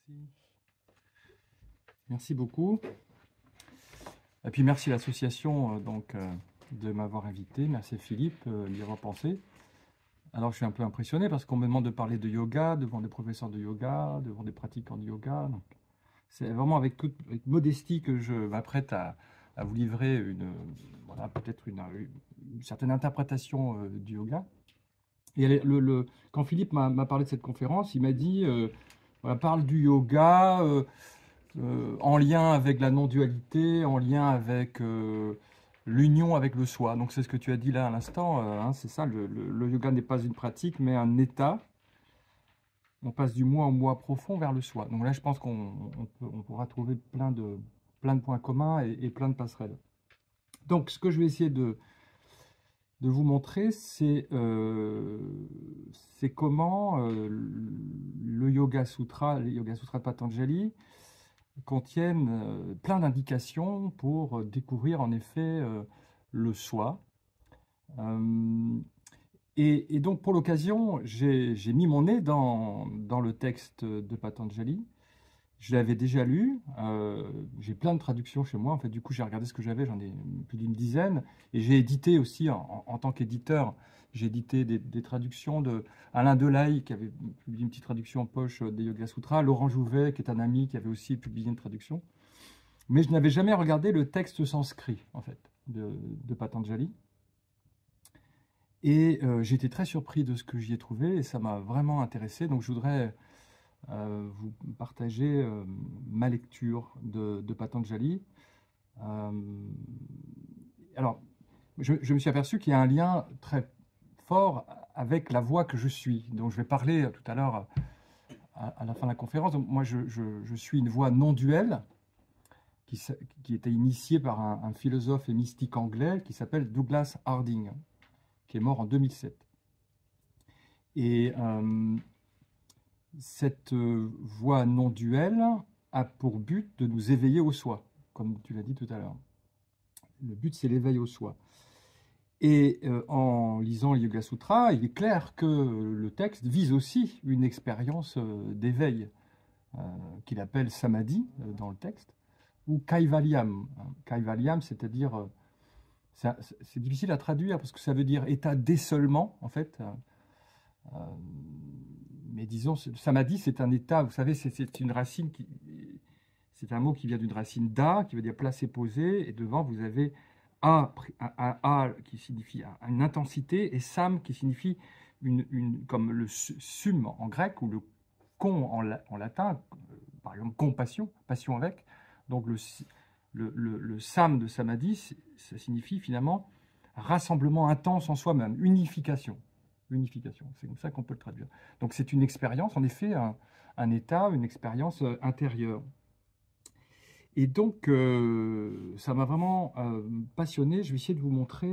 Merci. Merci beaucoup. Et puis merci à l'association de m'avoir invité. Merci Philippe d'y avoir pensé. Alors je suis un peu impressionné parce qu'on me demande de parler de yoga devant des professeurs de yoga, devant des pratiquants de yoga. C'est vraiment avec modestie que je m'apprête à vous livrer voilà, peut-être une certaine interprétation du yoga. Et quand Philippe m'a parlé de cette conférence, il m'a dit voilà, parle du yoga en lien avec la non-dualité, en lien avec l'union avec le soi. Donc c'est ce que tu as dit là à l'instant, hein, c'est ça, le yoga n'est pas une pratique, mais un état. On passe du moi au moi profond vers le soi. Donc là, je pense on pourra trouver plein de points communs et plein de passerelles. Donc ce que je vais essayer de vous montrer, c'est comment le Yoga Sutra, les Yoga Sutras de Patanjali, contiennent plein d'indications pour découvrir en effet le soi. Et donc pour l'occasion, j'ai mis mon nez dans le texte de Patanjali. Je l'avais déjà lu, j'ai plein de traductions chez moi, en fait du coup j'ai regardé ce que j'avais, j'en ai plus d'une dizaine, et j'ai édité aussi en tant qu'éditeur, j'ai édité des traductions de Alain Delahaye qui avait publié une petite traduction en poche des Yoga Sutras, Laurent Jouvet qui est un ami qui avait aussi publié une traduction, mais je n'avais jamais regardé le texte sanskrit en fait de Patanjali, et j'ai été très surpris de ce que j'y ai trouvé, et ça m'a vraiment intéressé, donc je voudrais vous partager ma lecture de Patanjali. Alors, je me suis aperçu qu'il y a un lien très fort avec la voie que je suis, dont je vais parler tout à l'heure à la fin de la conférence. Donc, moi, je suis une voie non duelle qui était initiée par un philosophe et mystique anglais qui s'appelle Douglas Harding, qui est mort en 2007. Et cette voie non duelle a pour but de nous éveiller au soi, comme tu l'as dit tout à l'heure. Le but, c'est l'éveil au soi. Et en lisant les Yoga Sutras, il est clair que le texte vise aussi une expérience d'éveil, qu'il appelle samadhi dans le texte, ou kaivalyam. Kaivalyam, c'est-à-dire, c'est difficile à traduire parce que ça veut dire état d'essolement, en fait. Mais disons, samadhi, c'est un état, vous savez, c'est une racine c'est un mot qui vient d'une racine da, qui veut dire placer, poser, et devant vous avez a qui signifie une intensité, et sam qui signifie comme le sum en grec, ou le con en latin, par exemple compassion, passion avec. Donc le sam de samadhi, ça signifie finalement rassemblement intense en soi-même, unification. Unification, c'est comme ça qu'on peut le traduire. Donc c'est une expérience, en effet, un état, une expérience intérieure. Et donc, ça m'a vraiment passionné. Je vais essayer de vous montrer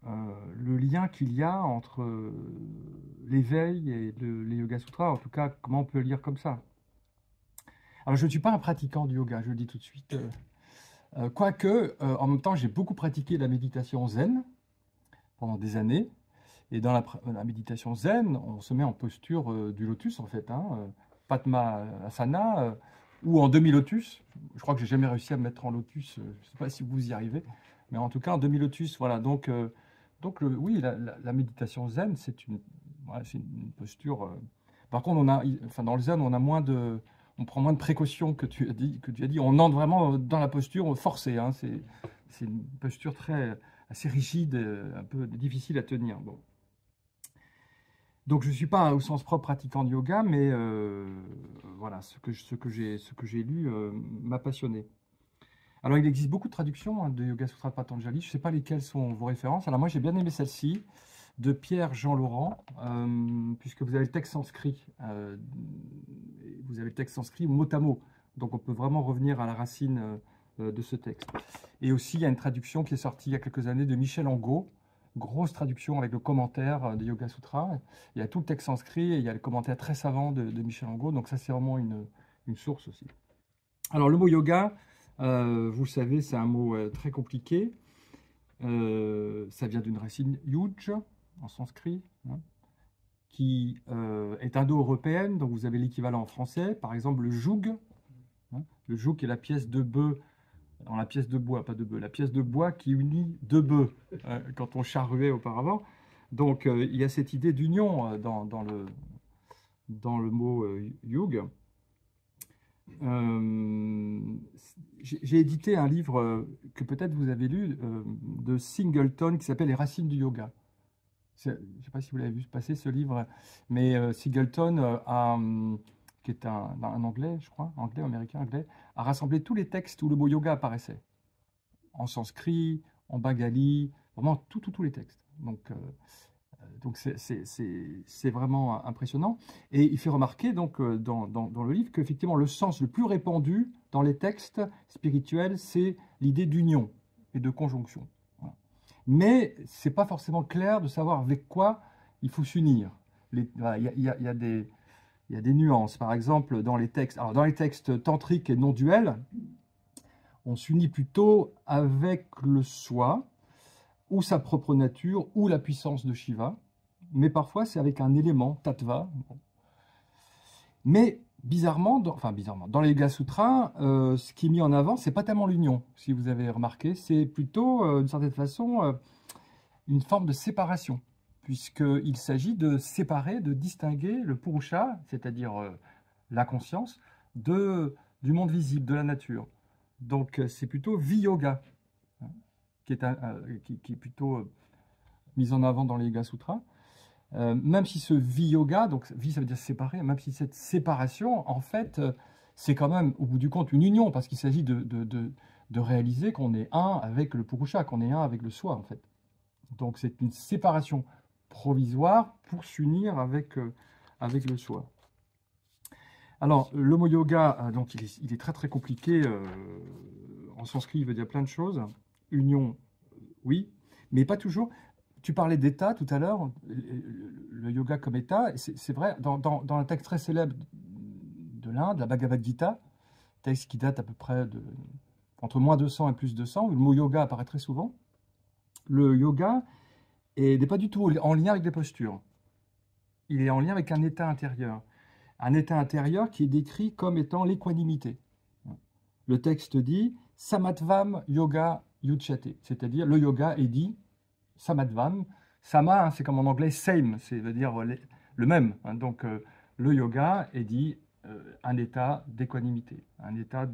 le lien qu'il y a entre l'éveil et les Yoga Sutras, en tout cas, comment on peut le lire comme ça. Alors, je ne suis pas un pratiquant du yoga, je le dis tout de suite. Quoique, en même temps, j'ai beaucoup pratiqué la méditation zen pendant des années. Et dans la méditation zen, on se met en posture du lotus, en fait, hein, Padmasana, ou en demi-lotus. Je crois que j'ai jamais réussi à me mettre en lotus. Je ne sais pas si vous y arrivez, mais en tout cas en demi-lotus. Voilà. Donc oui, la méditation zen, voilà, c'est une posture. Par contre, dans le zen, on prend moins de précautions que tu as dit. On entre vraiment dans la posture forcée. Hein. C'est une posture assez rigide, un peu difficile à tenir. Bon. Donc je ne suis pas au sens propre pratiquant de yoga, mais voilà, ce que j'ai lu m'a passionné. Alors il existe beaucoup de traductions de Yoga Sutra de Patanjali, je ne sais pas lesquelles sont vos références. Alors moi j'ai bien aimé celle-ci, de Pierre-Jean Laurent, puisque vous avez le texte sanskrit, mot à mot, donc on peut vraiment revenir à la racine de ce texte. Et aussi il y a une traduction qui est sortie il y a quelques années de Michel Angot, grosse traduction avec le commentaire de Yoga Sutra. Il y a tout le texte sanskrit et il y a le commentaire très savant de Michel Angot, donc ça c'est vraiment une source aussi. Alors le mot yoga, vous le savez, c'est un mot très compliqué. Ça vient d'une racine yuj en sanskrit, hein, qui est indo-européenne, donc vous avez l'équivalent en français, par exemple le joug, hein, le joug est la pièce de bœuf, dans la pièce de bois, pas de bœuf, la pièce de bois qui unit deux bœufs, quand on charruait auparavant. Donc il y a cette idée d'union dans le mot joug. J'ai édité un livre que peut-être vous avez lu de Singleton qui s'appelle Les racines du yoga. Je ne sais pas si vous l'avez vu passer ce livre, mais Singleton, qui est un anglais, je crois, anglais, américain, anglais, a rassemblé tous les textes où le mot yoga apparaissait. En sanskrit, en bengali, vraiment tous les textes. Donc c'est vraiment impressionnant. Et il fait remarquer donc, dans le livre qu'effectivement le sens le plus répandu dans les textes spirituels, c'est l'idée d'union et de conjonction. Voilà. Mais ce n'est pas forcément clair de savoir avec quoi il faut s'unir. Voilà, il y a des nuances. Par exemple, dans les textes tantriques et non duels, on s'unit plutôt avec le soi, ou sa propre nature, ou la puissance de Shiva. Mais parfois, c'est avec un élément, tattva. Mais bizarrement, dans les Yoga Sutras, ce qui est mis en avant, c'est pas tellement l'union, si vous avez remarqué, c'est plutôt, d'une certaine façon, une forme de séparation, puisqu'il s'agit de séparer, de distinguer le Purusha, c'est-à-dire la conscience, du monde visible, de la nature. Donc c'est plutôt Viyoga, hein, qui est plutôt mis en avant dans les Yoga Sutras. Même si ce Viyoga, donc Vi ça veut dire séparer, même si cette séparation, en fait, c'est quand même, au bout du compte, une union, parce qu'il s'agit de réaliser qu'on est un avec le Purusha, qu'on est un avec le soi, en fait. Donc c'est une séparation provisoire pour s'unir avec le soi. Alors, le mot yoga, donc il est très très compliqué. En sanskrit, il veut dire plein de choses. Union, oui, mais pas toujours. Tu parlais d'état tout à l'heure, le yoga comme état. C'est vrai, dans un texte très célèbre de l'Inde, la Bhagavad Gita, texte qui date à peu près entre moins 200 et plus 200, où le mot yoga apparaît très souvent. Le yoga n'est pas du tout en lien avec les postures. Il est en lien avec un état intérieur. Un état intérieur qui est décrit comme étant l'équanimité. Le texte dit « Samatvam yoga yuchyate », c'est-à-dire le yoga est dit « samatvam ». Sama, hein, c'est comme en anglais « same », ça veut dire le même. Hein, donc le yoga est dit un état d'équanimité, un état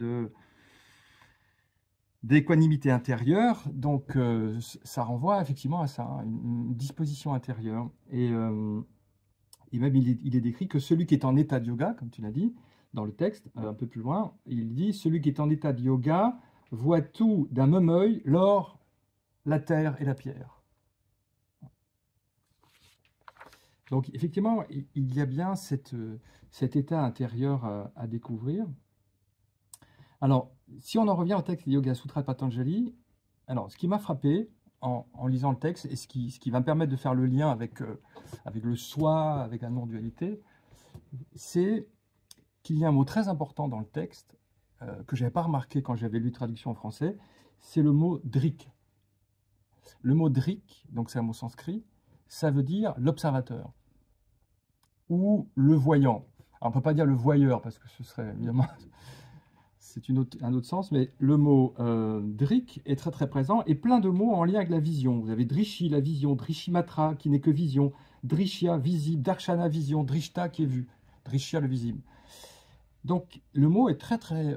d'équanimité intérieure. Donc ça renvoie effectivement à ça, hein, une disposition intérieure. Et même, il est décrit que celui qui est en état de yoga, comme tu l'as dit, dans le texte, un peu plus loin, il dit « Celui qui est en état de yoga voit tout d'un même œil, l'or, la terre et la pierre. » Donc, effectivement, il y a bien cet état intérieur à découvrir. Alors, si on en revient au texte des Yoga Sutras de Patanjali, alors, ce qui m'a frappé, en lisant le texte, et ce qui va me permettre de faire le lien avec le soi, avec la non-dualité, c'est qu'il y a un mot très important dans le texte, que je n'avais pas remarqué quand j'avais lu la traduction en français, c'est le mot drik. Le mot drik, donc c'est un mot sanskrit, ça veut dire l'observateur, ou le voyant. Alors, on ne peut pas dire le voyeur, parce que ce serait évidemment... c'est un autre sens, mais le mot drik est très très présent, et plein de mots en lien avec la vision. Vous avez drishi, la vision, drishimatra, qui n'est que vision, drishya, visible, darshana, vision, drishta, qui est vu, drishya, le visible. Donc le mot est très très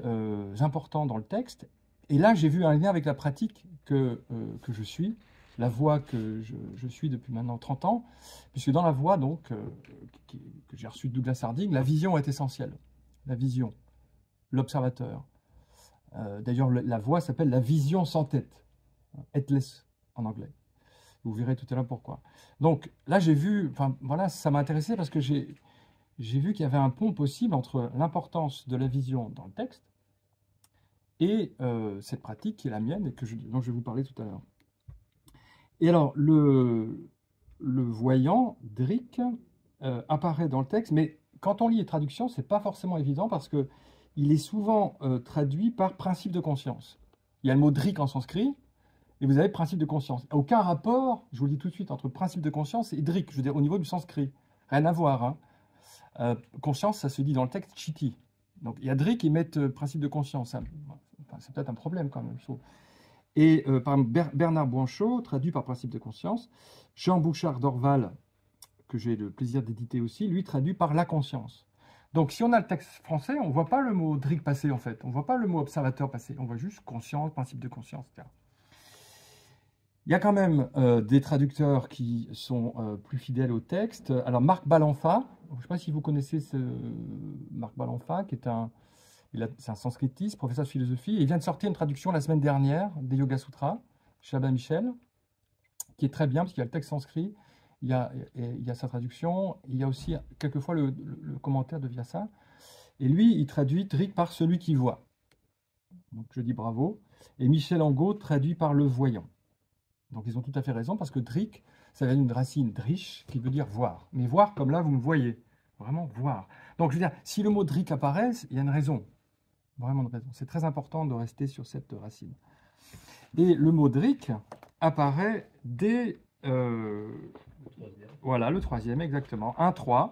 important dans le texte, et là j'ai vu un lien avec la pratique que je suis, la voie que je suis depuis maintenant 30 ans, puisque dans la voie donc, que j'ai reçue de Douglas Harding, la vision est essentielle, la vision. L'observateur. D'ailleurs, la voie s'appelle la vision sans tête, headless en anglais. Vous verrez tout à l'heure pourquoi. Donc là, j'ai vu, enfin voilà, ça m'a intéressé parce que j'ai vu qu'il y avait un pont possible entre l'importance de la vision dans le texte et cette pratique qui est la mienne et dont je vais vous parler tout à l'heure. Et alors, le voyant, drik, apparaît dans le texte, mais quand on lit les traductions, c'est pas forcément évident parce que il est souvent traduit par principe de conscience. Il y a le mot drik en sanskrit, et vous avez principe de conscience. Aucun rapport, je vous le dis tout de suite, entre principe de conscience et drik, je veux dire au niveau du sanskrit. Rien à voir, hein. Conscience, ça se dit dans le texte Chitti. Donc il y a Drie qui mettent principe de conscience. Hein. Enfin, c'est peut-être un problème quand même, je trouve. Et par Bernard Bouanchot, traduit par principe de conscience. Jean Bouchard d'Orval, que j'ai le plaisir d'éditer aussi, lui traduit par la conscience. Donc si on a le texte français, on ne voit pas le mot Drie passer en fait. On ne voit pas le mot observateur passer. On voit juste conscience, principe de conscience, etc. Il y a quand même des traducteurs qui sont plus fidèles au texte. Alors Marc Balanfa, je ne sais pas si vous connaissez Marc Balanfa, qui est c'est un sanskritiste, professeur de philosophie. Il vient de sortir une traduction la semaine dernière des Yoga Sutras, chez Abbé Michel, qui est très bien, parce qu'il y a le texte sanskrit, il y a sa traduction, il y a aussi quelquefois le commentaire de Vyasa. Et lui, il traduit Drik par celui qui voit. Donc je dis bravo. Et Michel Angot traduit par le voyant. Donc ils ont tout à fait raison, parce que Drik, ça vient d'une racine drish, qui veut dire voir. Mais voir comme là, vous me voyez. Vraiment voir. Donc je veux dire, si le mot Drik apparaît, il y a une raison. Vraiment une raison. C'est très important de rester sur cette racine. Et le mot Drik apparaît dès... voilà, le troisième, exactement. 1-3.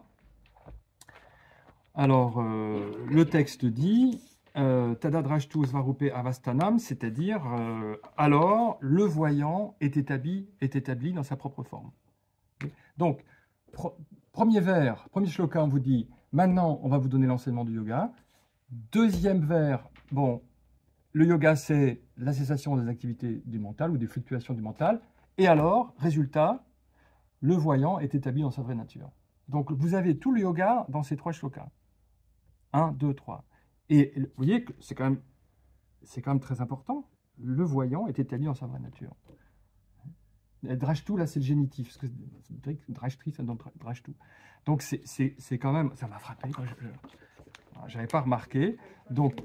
Alors, le texte dit... Tadadrashtu svarupe avastanam, c'est-à-dire alors le voyant est établi dans sa propre forme. Donc, premier vers, premier shloka, on vous dit maintenant on va vous donner l'enseignement du yoga. Deuxième vers, bon, le yoga c'est la cessation des activités du mental ou des fluctuations du mental. Et alors, résultat, le voyant est établi dans sa vraie nature. Donc vous avez tout le yoga dans ces trois shlokas. 1, 2, 3. Et vous voyez que c'est quand même très important. Le voyant est établi dans sa vraie nature. Drashtu, là, c'est le génitif. Parce que Drashtri, ça donne Drashtu. Donc, c'est quand même... Ça m'a frappé. Je n'avais pas remarqué. Donc,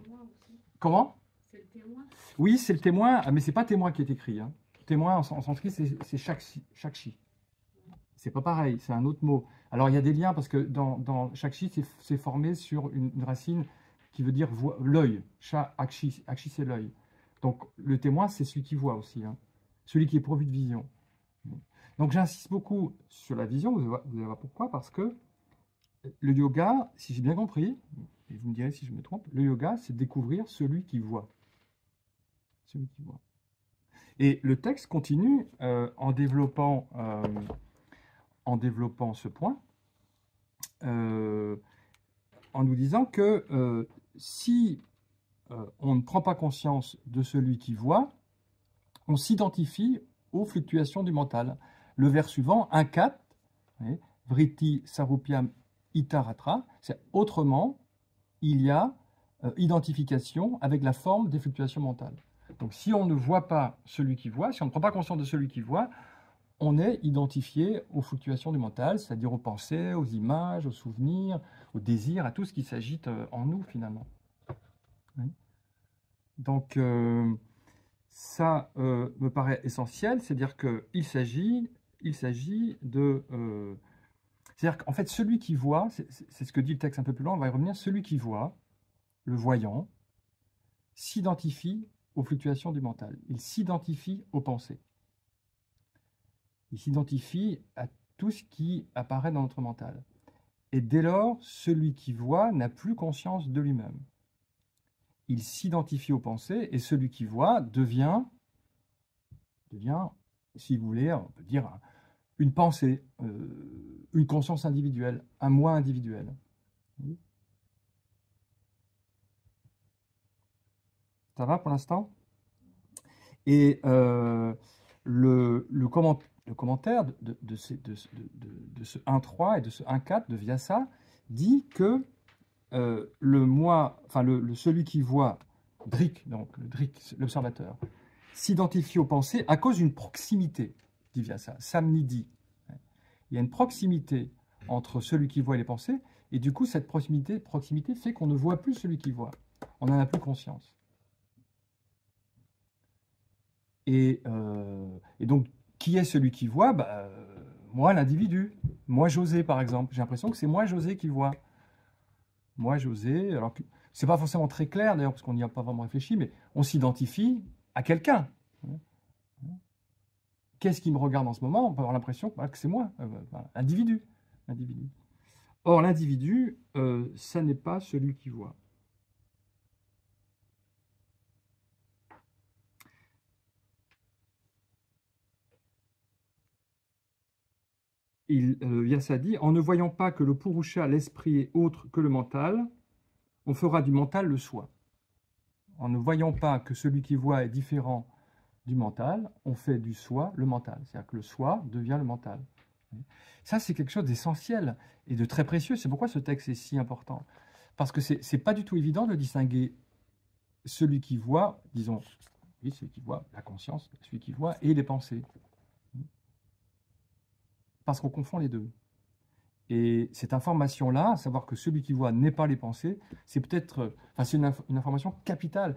comment? C'est le témoin? Oui, c'est le témoin. Mais ce n'est pas témoin qui est écrit. Hein. Témoin, en sanskrit, c'est Shakshi. C'est pas pareil, c'est un autre mot. Alors, il y a des liens, parce que dans Shakshi, c'est formé sur une racine qui veut dire l'œil. Akshi, c'est l'œil. Donc, le témoin, c'est celui qui voit aussi, hein. Celui qui est pourvu de vision. Donc, j'insiste beaucoup sur la vision, vous allez voir pourquoi, parce que le yoga, si j'ai bien compris, et vous me direz si je me trompe, le yoga, c'est découvrir celui qui voit. Celui qui voit. Et le texte continue en développant ce point, en nous disant que si on ne prend pas conscience de celui qui voit, on s'identifie aux fluctuations du mental. Le vers suivant, 1-4, Vritti Sarupyam Itaratra, c'est autrement, il y a identification avec la forme des fluctuations mentales. Donc si on ne voit pas celui qui voit, si on ne prend pas conscience de celui qui voit, on est identifié aux fluctuations du mental, c'est-à-dire aux pensées, aux images, aux souvenirs, aux désirs, à tout ce qui s'agite en nous finalement. Oui. Donc ça me paraît essentiel, c'est-à-dire qu'il s'agit de... c'est-à-dire qu'en fait, celui qui voit, c'est ce que dit le texte un peu plus loin, on va y revenir, celui qui voit, le voyant, s'identifie aux fluctuations du mental. Il s'identifie aux pensées. Il s'identifie à tout ce qui apparaît dans notre mental. Et dès lors, celui qui voit n'a plus conscience de lui-même. Il s'identifie aux pensées et celui qui voit devient, si vous voulez, on peut dire une pensée, une conscience individuelle, un moi individuel. Ça va pour l'instant? Et le commentaire de ce 1.3 et de ce 1.4 de Vyasa dit que le moi, enfin celui qui voit, Drik, donc le Drik, l'observateur, s'identifie aux pensées à cause d'une proximité, dit Vyasa, samnidhi. Il y a une proximité entre celui qui voit et les pensées, et du coup cette proximité fait qu'on ne voit plus celui qui voit. On n'en a plus conscience. Et donc, qui est celui qui voit? Moi, l'individu. Moi, José, par exemple. J'ai l'impression que c'est moi, José, qui voit. Moi, José, alors que c'est pas forcément très clair, d'ailleurs, parce qu'on n'y a pas vraiment réfléchi, mais on s'identifie à quelqu'un. Qu'est-ce qui me regarde en ce moment? On peut avoir l'impression que c'est moi, individu. Or, l'individu, ça n'est pas celui qui voit. Vyasa dit, en ne voyant pas que le Purusha, l'esprit, est autre que le mental, on fera du mental le soi. En ne voyant pas que celui qui voit est différent du mental, on fait du soi le mental. C'est-à-dire que le soi devient le mental. Ça, c'est quelque chose d'essentiel et de très précieux. C'est pourquoi ce texte est si important. Parce que ce n'est pas du tout évident de distinguer celui qui voit, disons, oui, celui qui voit, la conscience, celui qui voit, et les pensées. Parce qu'on confond les deux. Et cette information-là, à savoir que celui qui voit n'est pas les pensées, c'est peut-être, enfin, c'est une information capitale.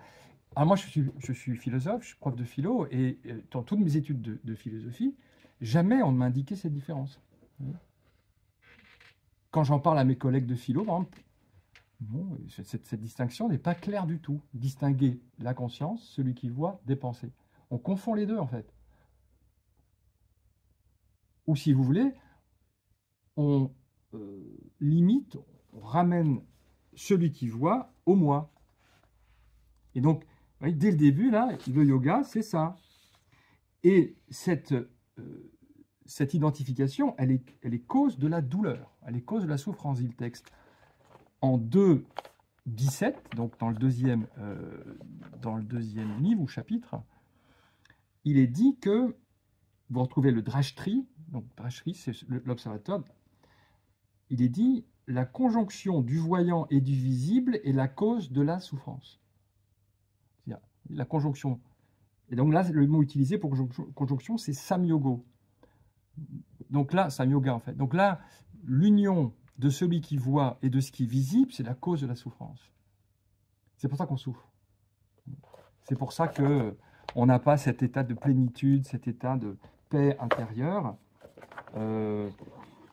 Alors moi, je suis philosophe, je suis prof de philo, et dans toutes mes études de philosophie, jamais on ne m'a indiqué cette différence. Quand j'en parle à mes collègues de philo, par exemple, non, cette distinction n'est pas claire du tout. Distinguer la conscience, celui qui voit, des pensées. On confond les deux, en fait. Ou si vous voulez, on limite, on ramène celui qui voit au moi. Et donc, vous voyez, dès le début, là, le yoga, c'est ça. Et cette identification, elle est cause de la douleur, elle est cause de la souffrance, dit le texte. En 2.17, donc dans le deuxième livre ou chapitre, il est dit que, vous retrouvez le drashtri, donc drashtri, c'est l'observateur, il est dit, la conjonction du voyant et du visible est la cause de la souffrance. C'est-à-dire, la conjonction. Et donc là, le mot utilisé pour conjonction, c'est samyogo. Donc là, samyoga en fait. Donc là, l'union de celui qui voit et de ce qui est visible, c'est la cause de la souffrance. C'est pour ça qu'on souffre. C'est pour ça qu'on n'a pas cet état de plénitude, cet état de paix intérieure.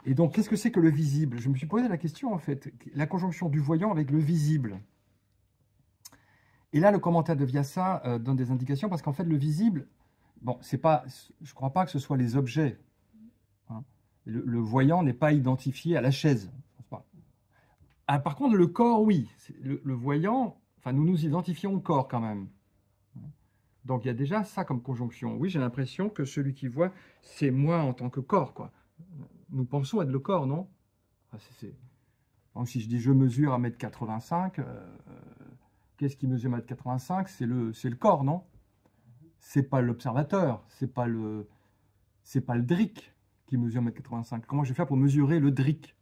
Et donc, qu'est-ce que c'est que le visible? Je me suis posé la question, en fait, la conjonction du voyant avec le visible. Et là, le commentaire de Vyasa donne des indications, parce qu'en fait, le visible, bon, c'est pas, je ne crois pas que ce soit les objets. Hein. Le voyant n'est pas identifié à la chaise. Je pense pas. Ah, par contre, le corps, oui. Le voyant, enfin, nous nous identifions au corps quand même. Donc, il y a déjà ça comme conjonction. Oui, j'ai l'impression que celui qui voit, c'est moi en tant que corps, quoi. Nous pensons être le corps, non? Enfin, donc, si je dis je mesure 1,85 m, qu'est-ce qui mesure 1,85 m? C'est le corps, non? C'est pas l'observateur, c'est pas le dric qui mesure 1,85 m. Comment je vais faire pour mesurer le dric?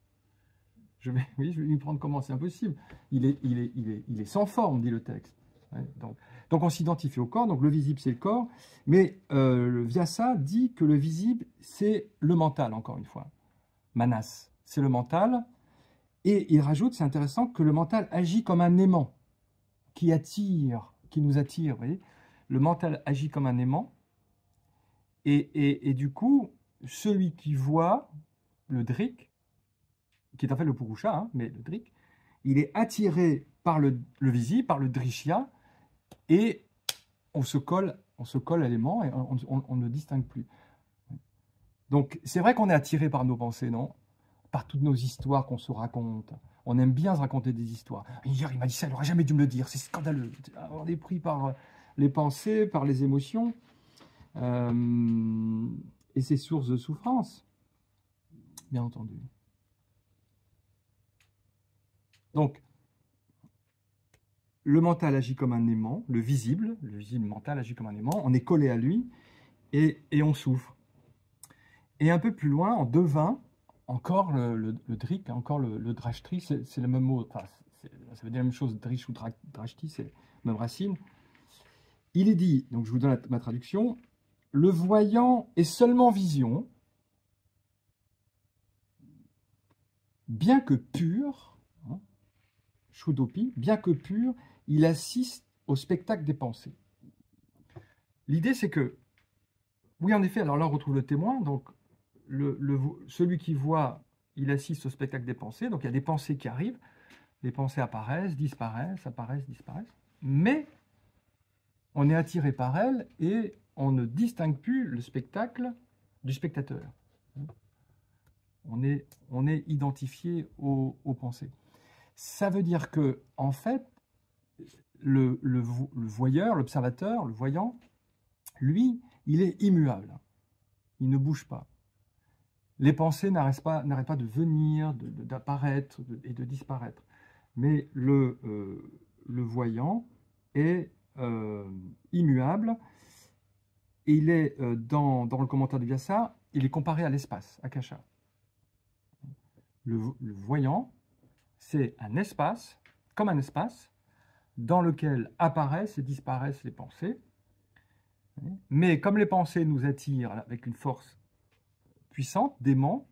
Oui, je vais lui prendre comment? C'est impossible. Il est sans forme, dit le texte. Ouais, donc on s'identifie au corps, donc le visible c'est le corps, mais le Vyasa dit que le visible c'est le mental, encore une fois. Manas, c'est le mental, et il rajoute, c'est intéressant, que le mental agit comme un aimant qui attire, qui nous attire, vous voyez. Le mental agit comme un aimant, et du coup, celui qui voit le drik, qui est en fait le purusha, hein, mais le drik, il est attiré par le visible, par le drishya, et on se colle à l'aimant et on ne distingue plus. Donc c'est vrai qu'on est attiré par nos pensées, non? Par toutes nos histoires qu'on se raconte. On aime bien se raconter des histoires. Hier, il m'a dit ça, il n'aurait jamais dû me le dire. C'est scandaleux. On est pris par les pensées, par les émotions. Et c'est source de souffrance, bien entendu. Donc, le mental agit comme un aimant, le visible mental agit comme un aimant, on est collé à lui et on souffre. Et un peu plus loin, en 2.20, encore le drik, encore le drashtri, c'est le même mot, enfin, ça veut dire la même chose, drish ou drashti, c'est la même racine. Il est dit, donc je vous donne ma traduction, le voyant est seulement vision, bien que pur, hein, Shudopi, bien que pur, il assiste au spectacle des pensées. L'idée, c'est que, oui, en effet, alors là, on retrouve le témoin, donc celui qui voit, il assiste au spectacle des pensées, donc il y a des pensées qui arrivent, les pensées apparaissent, disparaissent, apparaissent, disparaissent, mais on est attiré par elles et on ne distingue plus le spectacle du spectateur. On est identifié aux pensées. Ça veut dire que, en fait, le voyeur, l'observateur, le voyant, lui, il est immuable. Il ne bouge pas. Les pensées n'arrêtent pas de venir, d'apparaître et de disparaître. Mais le voyant est immuable. Et il est, dans le commentaire de Vyasa, il est comparé à l'espace, Akasha. Le voyant, c'est un espace, comme un espace, dans lequel apparaissent et disparaissent les pensées. Mais comme les pensées nous attirent avec une force puissante, d'aimant,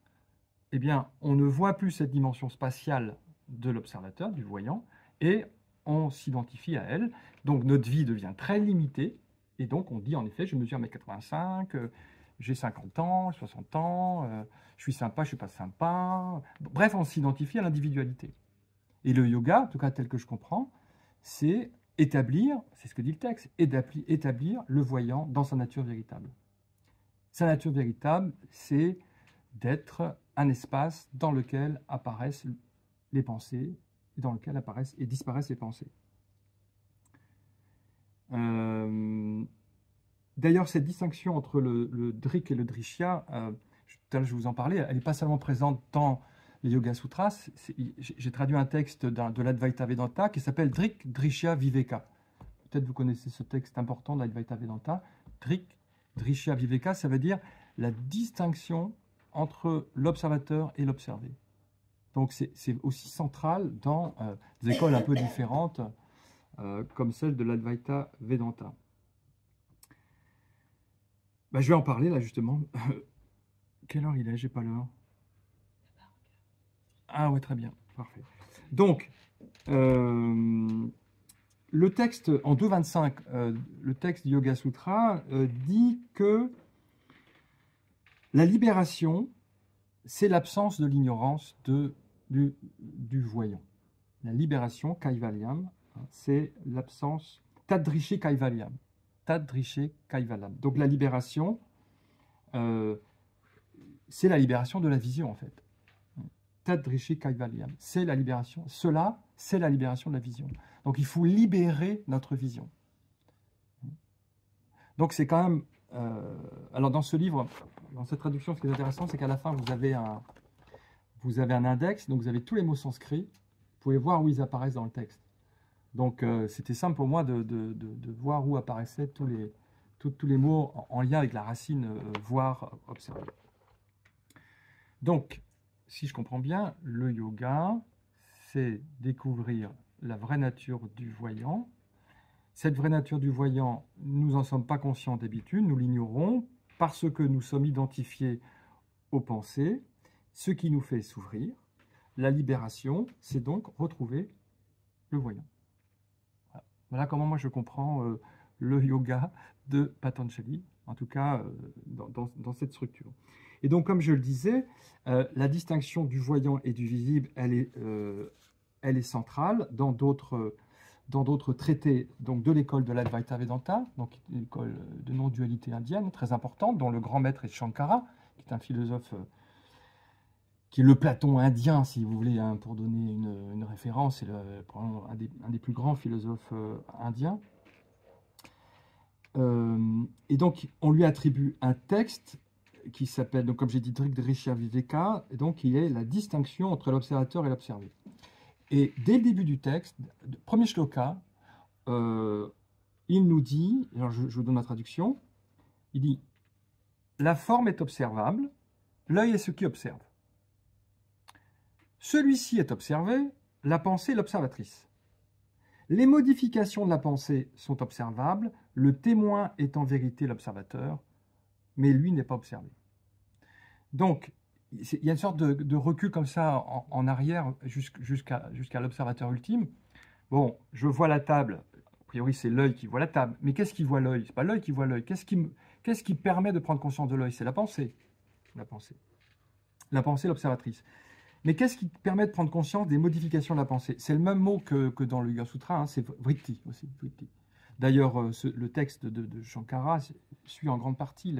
eh bien, on ne voit plus cette dimension spatiale de l'observateur, du voyant, et on s'identifie à elle. Donc notre vie devient très limitée, et donc on dit en effet, je mesure 1,85 m, j'ai 50 ans, 60 ans, je suis sympa, je ne suis pas sympa. Bref, on s'identifie à l'individualité. Et le yoga, en tout cas tel que je comprends, c'est établir, c'est ce que dit le texte, établir le voyant dans sa nature véritable. Sa nature véritable, c'est d'être un espace dans lequel apparaissent les pensées, dans lequel apparaissent et disparaissent les pensées. D'ailleurs, cette distinction entre le Drik et le Drishya, tout à l'heure je vous en parlais, elle n'est pas seulement présente dans les Yoga Sutras. J'ai traduit un texte de l'Advaita Vedanta qui s'appelle Drik, Drishya, Viveka. Peut-être vous connaissez ce texte important de l'Advaita Vedanta. Drik, Drishya, Viveka, ça veut dire la distinction entre l'observateur et l'observé. Donc c'est aussi central dans des écoles un peu différentes, comme celle de l'Advaita Vedanta. Je vais en parler là justement. Quelle heure il est? J'ai pas l'heure. Ah ouais, très bien, parfait. Donc, le texte en 2.25, le texte du Yoga Sutra dit que la libération, c'est l'absence de l'ignorance du voyant. La libération, Kaivalyam, c'est l'absence, Tadrishi Kaivalyam. Tadrishi Kaivalyam. Donc la libération, c'est la libération de la vision en fait. Tadrishi Kaivalyam. C'est la libération. Cela, c'est la libération de la vision. Donc il faut libérer notre vision. Donc c'est quand même... alors dans ce livre, dans cette traduction, ce qui est intéressant, c'est qu'à la fin, vous avez un index, donc vous avez tous les mots sanscrits. Vous pouvez voir où ils apparaissent dans le texte. Donc c'était simple pour moi de voir où apparaissaient tous les mots en lien avec la racine voir, observer. Donc, si je comprends bien, le yoga, c'est découvrir la vraie nature du voyant. Cette vraie nature du voyant, nous n'en sommes pas conscients d'habitude, nous l'ignorons parce que nous sommes identifiés aux pensées, ce qui nous fait souffrir. La libération, c'est donc retrouver le voyant. Voilà comment moi je comprends le yoga de Patanjali, en tout cas dans cette structure. Et donc, comme je le disais, la distinction du voyant et du visible, elle est centrale dans d'autres traités donc de l'école de l'Advaita Vedanta, donc une école de non-dualité indienne très importante, dont le grand maître est Shankara, qui est un philosophe qui est le Platon indien, si vous voulez, hein, pour donner une référence, c'est un des plus grands philosophes indiens. Et donc, on lui attribue un texte qui s'appelle, donc comme j'ai dit, Drik Drishya Viveka, et donc il est la distinction entre l'observateur et l'observé. Et dès le début du texte, premier shloka, il nous dit, alors je vous donne la traduction, il dit « La forme est observable, l'œil est ce qui observe. Celui-ci est observé, la pensée est l'observatrice. Les modifications de la pensée sont observables, le témoin est en vérité l'observateur, mais lui n'est pas observé. » Donc, il y a une sorte de recul comme ça en arrière jusqu'à l'observateur ultime. Bon, je vois la table, a priori c'est l'œil qui voit la table, mais qu'est-ce qui voit l'œil? Ce n'est pas l'œil qui voit l'œil. Qu'est-ce qui permet de prendre conscience de l'œil? C'est la pensée. La pensée, l'observatrice. Mais qu'est-ce qui permet de prendre conscience des modifications de la pensée? C'est le même mot que dans le Yoga Sutra, hein, c'est vritti aussi. D'ailleurs, le texte de Shankara suit en grande partie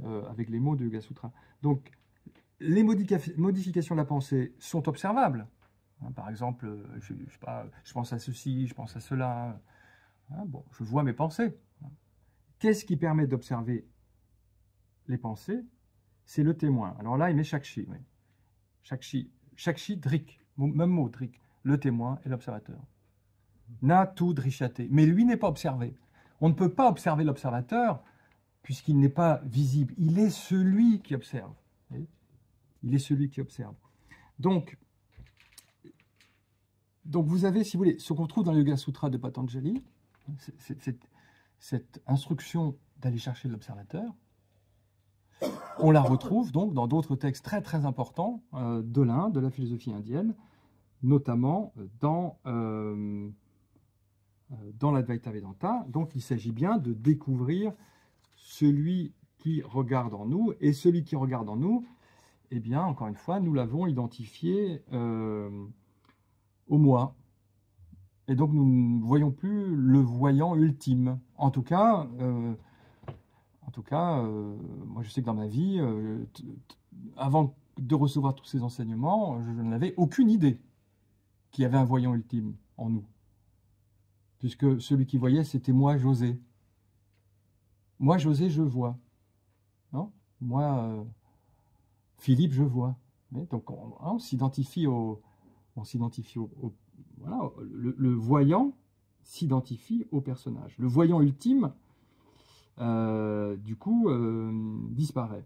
avec les mots de Yoga Sutra. Donc, les modifications de la pensée sont observables. Hein, par exemple, je sais pas, je pense à ceci, je pense à cela. Hein, bon, je vois mes pensées. Qu'est-ce qui permet d'observer les pensées? C'est le témoin. Alors là, il met Shakshi. Oui. Shakshi, Drik, même mot, Drik. Le témoin et l'observateur. Na tu drishate. Mais lui n'est pas observé. On ne peut pas observer l'observateur puisqu'il n'est pas visible. Il est celui qui observe. Il est celui qui observe. Donc vous avez, si vous voulez, ce qu'on trouve dans le Yoga Sutra de Patanjali, cette instruction d'aller chercher l'observateur, on la retrouve donc dans d'autres textes très très importants de l'Inde, de la philosophie indienne, notamment dans l'Advaita Vedanta. Donc il s'agit bien de découvrir celui qui regarde en nous, et celui qui regarde en nous, eh bien, encore une fois, nous l'avons identifié au moi. Et donc nous ne voyons plus le voyant ultime. En tout cas, moi je sais que dans ma vie, avant de recevoir tous ces enseignements, je n'avais aucune idée qu'il y avait un voyant ultime en nous. Puisque celui qui voyait, c'était moi, José. Moi, José, je vois. Non? Moi, Philippe, je vois. Donc on s'identifie voilà, le voyant s'identifie au personnage. Le voyant ultime, du coup, disparaît.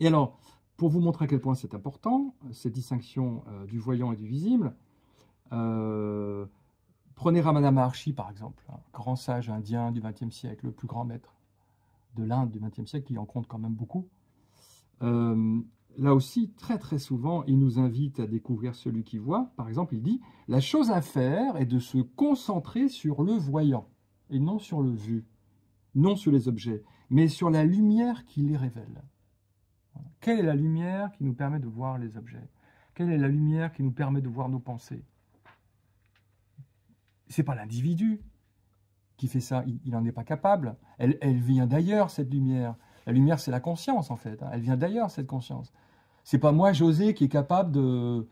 Et alors, pour vous montrer à quel point c'est important, cette distinction du voyant et du visible, prenez Ramana Maharshi, par exemple, un grand sage indien du XXe siècle, le plus grand maître de l'Inde du XXe siècle, qui en compte quand même beaucoup. Là aussi, très très souvent, il nous invite à découvrir celui qui voit. Par exemple, il dit « La chose à faire est de se concentrer sur le voyant, et non sur le vu, non sur les objets, mais sur la lumière qui les révèle. » Quelle est la lumière qui nous permet de voir les objets? Quelle est la lumière qui nous permet de voir nos pensées? Ce n'est pas l'individu qui fait ça, il n'en est pas capable. Elle vient d'ailleurs, cette lumière. La lumière, c'est la conscience, en fait. Elle vient d'ailleurs, cette conscience. C'est pas moi, José, qui est capable de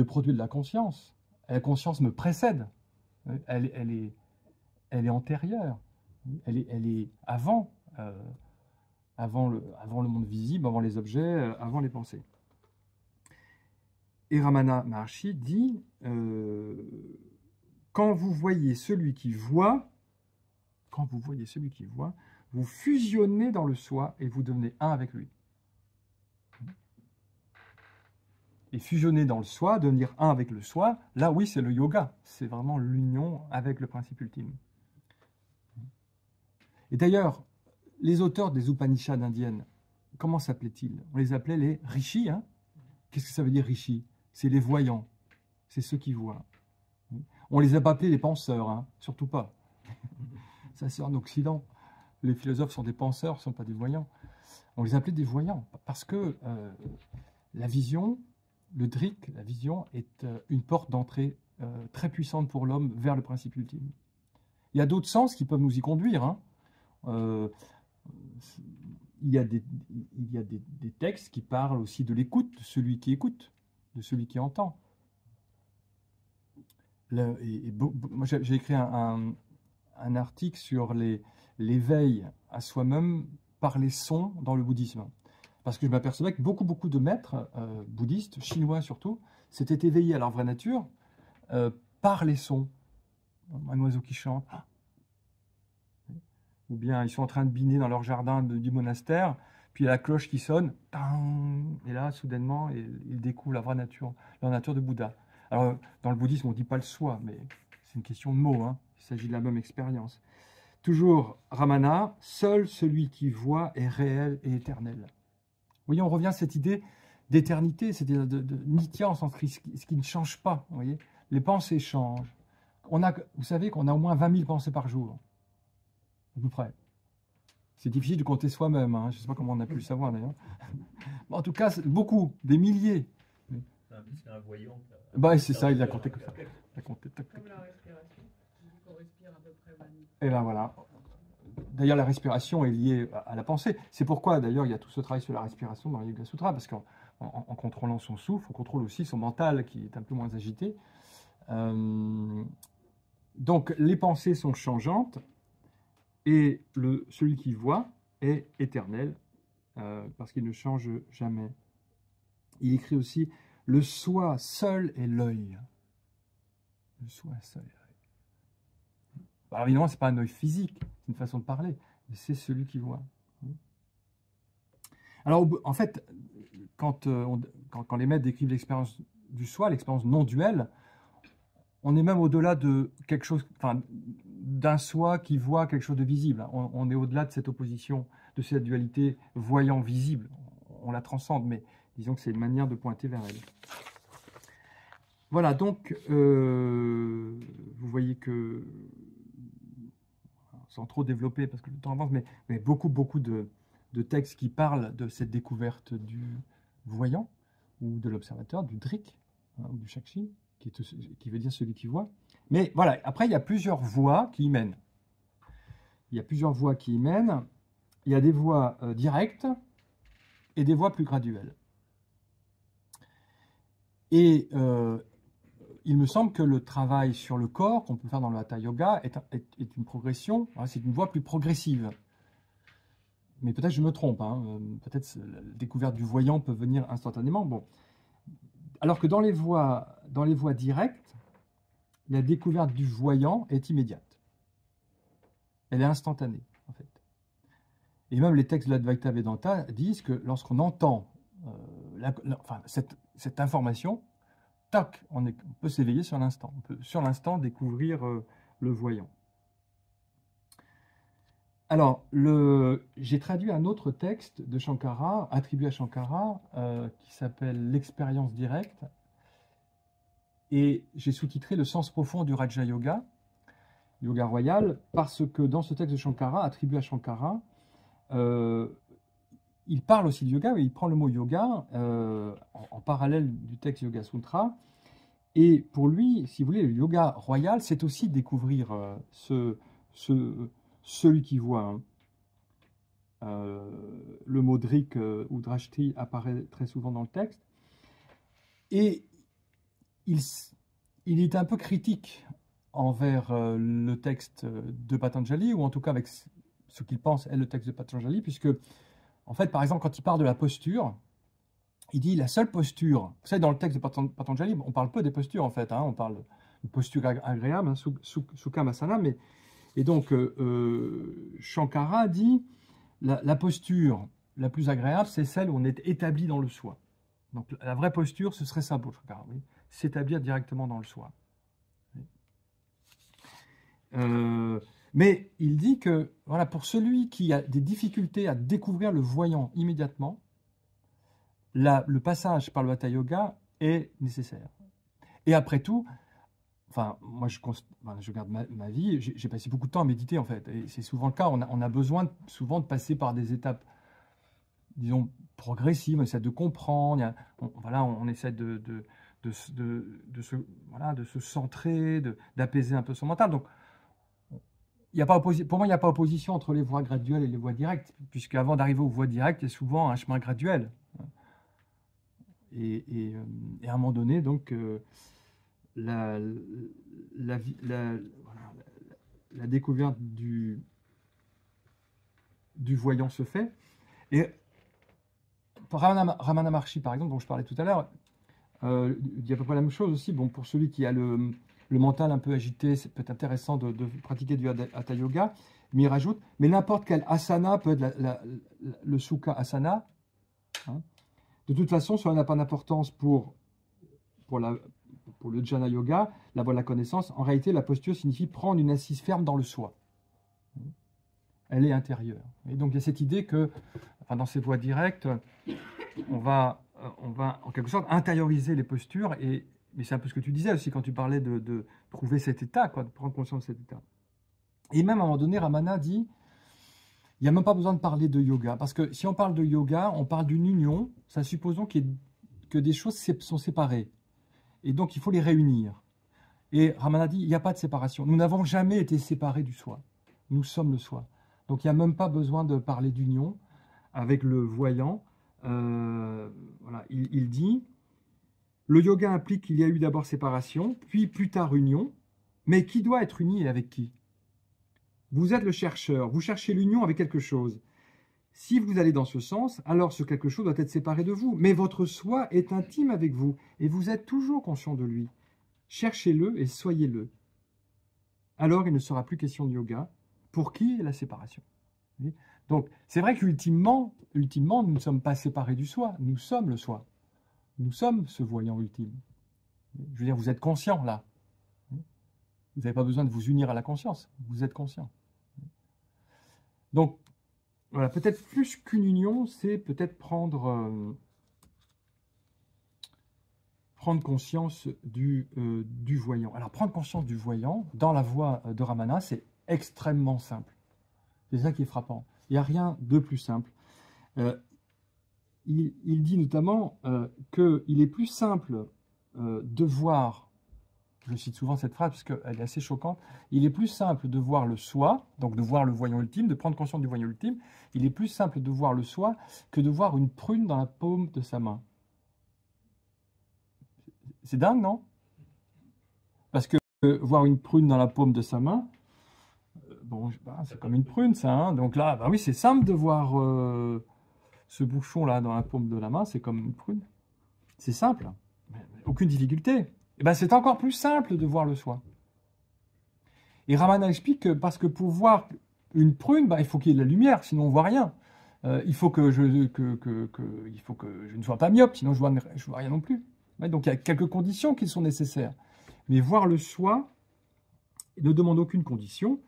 produire de la conscience. La conscience me précède. Elle est antérieure. Elle est avant, avant le monde visible, avant les objets, avant les pensées. Et Ramana Maharshi dit quand vous voyez celui qui voit, vous fusionnez dans le soi et vous devenez un avec lui. Et fusionner dans le soi, devenir un avec le soi, là oui, c'est le yoga. C'est vraiment l'union avec le principe ultime. Et d'ailleurs, les auteurs des Upanishads indiennes, comment s'appelaient-ils? On les appelait les rishis. Hein. Qu'est-ce que ça veut dire rishi? C'est les voyants. C'est ceux qui voient. On les a pas appelés les penseurs, hein. Surtout pas. Ça, c'est en Occident. Les philosophes sont des penseurs, ne sont pas des voyants. On les appelait des voyants parce que la vision, le drik, la vision, est une porte d'entrée très puissante pour l'homme vers le principe ultime. Il y a d'autres sens qui peuvent nous y conduire. Hein. Il y a des textes qui parlent aussi de l'écoute, de celui qui écoute, de celui qui entend. Moi, j'ai écrit un article sur l'éveil à soi-même par les sons dans le bouddhisme. Parce que je m'apercevais que beaucoup de maîtres bouddhistes, chinois surtout, s'étaient éveillés à leur vraie nature par les sons. Un oiseau qui chante. Ou bien ils sont en train de biner dans leur jardin du monastère, puis il y a la cloche qui sonne, et là, soudainement, ils découvrent la vraie nature, la nature de Bouddha. Alors, dans le bouddhisme, on ne dit pas le soi, mais c'est une question de mots, hein. Il s'agit de la même expérience. Toujours Ramana, seul celui qui voit est réel et éternel. Vous voyez, on revient à cette idée d'éternité, c'est-à-dire de nitya en sanskrit, ce qui ne change pas. Vous voyez, les pensées changent. Vous savez qu'on a au moins 20 000 pensées par jour, à peu près. C'est difficile de compter soi-même, hein. Je ne sais pas comment on a pu le savoir d'ailleurs. En tout cas, beaucoup, des milliers. C'est un voyant. Bah, c'est ça, il a compté que ça. Comme la respiration, on respire à peu près 20 000. Et là, voilà. D'ailleurs, la respiration est liée à la pensée. C'est pourquoi, d'ailleurs, il y a tout ce travail sur la respiration dans le Yoga Sutra, parce qu'on en contrôlant son souffle, on contrôle aussi son mental qui est un peu moins agité. Donc les pensées sont changeantes et celui qui voit est éternel parce qu'il ne change jamais. Il écrit aussi « Le soi seul est l'œil ». Le soi seul est l'œil. Alors évidemment, ce n'est pas un œil physique, c'est une façon de parler, mais c'est celui qui voit. Alors en fait, quand les maîtres décrivent l'expérience du soi, l'expérience non duelle, on est même au-delà de quelque chose, enfin, d'un soi qui voit quelque chose de visible. On est au-delà de cette opposition, de cette dualité voyant-visible. On la transcende, mais disons que c'est une manière de pointer vers elle. Voilà, donc, vous voyez que, sans trop développer, parce que le temps avance, mais beaucoup de textes qui parlent de cette découverte du voyant, ou de l'observateur, du drik, hein, ou du shakshi, qui veut dire celui qui voit. Mais voilà, après, il y a plusieurs voies qui y mènent. Il y a plusieurs voies qui y mènent. Il y a des voies directes et des voies plus graduelles. Et il me semble que le travail sur le corps qu'on peut faire dans le Hatha Yoga est une progression, hein, c'est une voie plus progressive. Mais peut-être je me trompe, hein, peut-être la découverte du voyant peut venir instantanément. Bon. Alors que dans les voies directes, la découverte du voyant est immédiate. Elle est instantanée, en fait. Et même les textes de l'Advaita Vedanta disent que lorsqu'on entend cette information, tac, on peut s'éveiller sur l'instant. On peut sur l'instant découvrir le voyant. Alors, j'ai traduit un autre texte de Shankara, attribué à Shankara, qui s'appelle « L'expérience directe ». Et j'ai sous-titré « Le sens profond du Raja Yoga », Yoga royal, parce que dans ce texte de Shankara, attribué à Shankara, il parle aussi de yoga, mais il prend le mot yoga en parallèle du texte Yoga Sutra. Et pour lui, si vous voulez, le yoga royal, c'est aussi découvrir celui qui voit. Hein. Le mot drik ou drashti apparaît très souvent dans le texte. Et il est un peu critique envers le texte de Patanjali, ou en tout cas avec ce qu'il pense est le texte de Patanjali, puisque, en fait, par exemple, quand il parle de la posture, il dit la seule posture, vous savez, dans le texte de Patanjali, on parle peu des postures, en fait, hein, on parle de posture agréable, hein, Sukhamasana, mais et donc, Shankara dit la posture la plus agréable, c'est celle où on est établi dans le soi. Donc, la vraie posture, ce serait ça pour Shankara, oui, s'établir directement dans le soi. Mais il dit que, voilà, pour celui qui a des difficultés à découvrir le voyant immédiatement, le passage par le Hatha Yoga est nécessaire. Et après tout, enfin, moi, je regarde ma vie, j'ai passé beaucoup de temps à méditer, en fait. Et c'est souvent le cas, on a besoin souvent de passer par des étapes, disons, progressives, on essaie de comprendre, on essaie de se centrer, d'apaiser un peu son mental. Donc, pour moi, il n'y a pas opposition entre les voies graduelles et les voies directes, puisque avant d'arriver aux voies directes, il y a souvent un chemin graduel. Et à un moment donné, donc, la découverte du voyant se fait. Et pour Ramana Maharshi, par exemple, dont je parlais tout à l'heure, il y a à peu près la même chose aussi. Bon, pour celui qui a le mental un peu agité, c'est peut-être intéressant de pratiquer du Hatha Yoga, mais il rajoute, mais n'importe quel asana peut être le Sukha Asana. Hein. De toute façon, cela n'a pas d'importance pour le Jnana Yoga, la voie de la connaissance. En réalité, la posture signifie prendre une assise ferme dans le soi. Elle est intérieure. Et donc, il y a cette idée que, enfin, dans ces voies directes, on va en quelque sorte intérioriser les postures. Mais c'est un peu ce que tu disais aussi quand tu parlais de trouver cet état, quoi, de prendre conscience de cet état. Et même à un moment donné, Ramana dit, il n'y a même pas besoin de parler de yoga. Parce que si on parle de yoga, on parle d'une union, ça supposons que des choses sont séparées. Et donc, il faut les réunir. Et Ramana dit, il n'y a pas de séparation. Nous n'avons jamais été séparés du soi. Nous sommes le soi. Donc, il n'y a même pas besoin de parler d'union avec le voyant. voilà, il dit, le yoga implique qu'il y a eu d'abord séparation, puis plus tard union, mais qui doit être uni et avec qui? Vous êtes le chercheur, vous cherchez l'union avec quelque chose. Si vous allez dans ce sens, alors ce quelque chose doit être séparé de vous, mais votre soi est intime avec vous, et vous êtes toujours conscient de lui. Cherchez-le et soyez-le. Alors il ne sera plus question de yoga. Pour qui est la séparation? Donc, c'est vrai qu'ultimement, nous ne sommes pas séparés du soi, nous sommes le soi. Nous sommes ce voyant ultime. Je veux dire, vous êtes conscient là. Vous n'avez pas besoin de vous unir à la conscience, vous êtes conscient. Donc, voilà, peut-être plus qu'une union, c'est peut-être prendre conscience du voyant. Alors, prendre conscience du voyant, dans la voie de Ramana, c'est extrêmement simple. C'est ça qui est frappant. Il n'y a rien de plus simple. Il dit notamment qu'il est plus simple de voir, je cite souvent cette phrase parce qu'elle est assez choquante, il est plus simple de voir le soi, donc de voir le voyant ultime, de prendre conscience du voyant ultime, il est plus simple de voir le soi que de voir une prune dans la paume de sa main. C'est dingue, non? Parce que voir une prune dans la paume de sa main, bon, c'est comme une prune, ça. Hein, donc là, oui, c'est simple de voir ce bouchon-là dans la paume de la main, c'est comme une prune. C'est simple, aucune difficulté. Et c'est encore plus simple de voir le soi. Et Ramana explique que parce que pour voir une prune, il faut qu'il y ait de la lumière, sinon on ne voit rien. Il faut que je ne sois pas myope, sinon je vois rien non plus. Ouais, donc il y a quelques conditions qui sont nécessaires. Mais voir le soi ne demande aucune condition,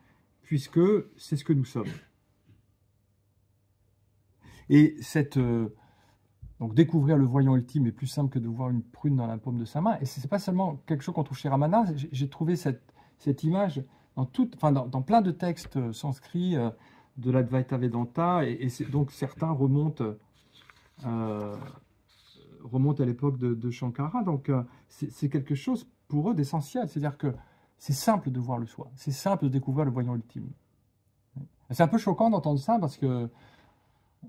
puisque c'est ce que nous sommes. Et donc découvrir le voyant ultime est plus simple que de voir une prune dans la paume de sa main. Et ce n'est pas seulement quelque chose qu'on trouve chez Ramana, j'ai trouvé cette image dans plein de textes sanscrits de l'Advaita Vedanta, et donc certains remontent à l'époque de Shankara. Donc c'est quelque chose pour eux d'essentiel, c'est-à-dire que c'est simple de voir le soi, c'est simple de découvrir le voyant ultime. C'est un peu choquant d'entendre ça parce que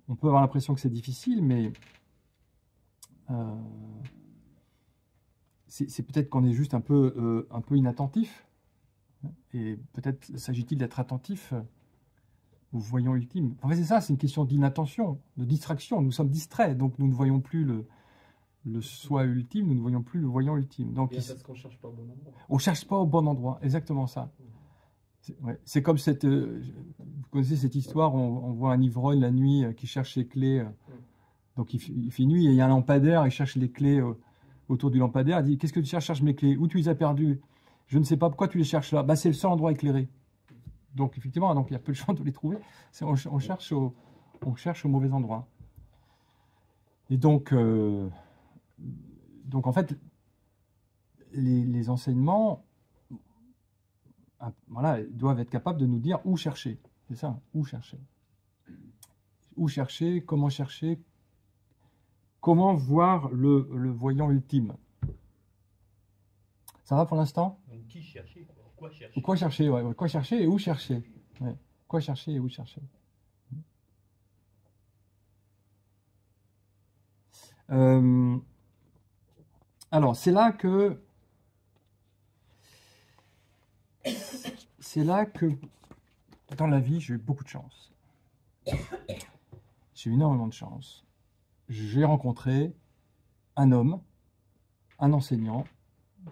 on peut avoir l'impression que c'est difficile, mais c'est peut-être qu'on est juste un peu inattentif. Et peut-être s'agit-il d'être attentif au voyant ultime. En fait, c'est ça, c'est une question d'inattention, de distraction. Nous sommes distraits, donc nous ne voyons plus le soi ultime, nous ne voyons plus le voyant ultime. Donc, parce qu'on ne cherche pas au bon endroit. On ne cherche pas au bon endroit, exactement ça. C'est comme vous connaissez cette histoire, on voit un ivrogne la nuit qui cherche ses clés. Donc il fait nuit et il y a un lampadaire, il cherche les clés autour du lampadaire. Il dit, qu'est-ce que tu cherches? Cherche mes clés. Où tu les as perdues? Je ne sais pas, pourquoi tu les cherches là? C'est le seul endroit éclairé. Donc effectivement, il y a peu de chance de les trouver. On cherche au mauvais endroit. Et donc en fait, les enseignements doivent être capables de nous dire où chercher. C'est ça, où chercher. Où chercher, comment voir le voyant ultime. Ça va pour l'instant? Donc qui chercher? Quoi chercher? Quoi chercher, ouais. Quoi chercher et où chercher. Ouais. Quoi chercher et où chercher. Alors, c'est là que dans la vie, j'ai eu beaucoup de chance. J'ai eu énormément de chance. J'ai rencontré un homme, un enseignant,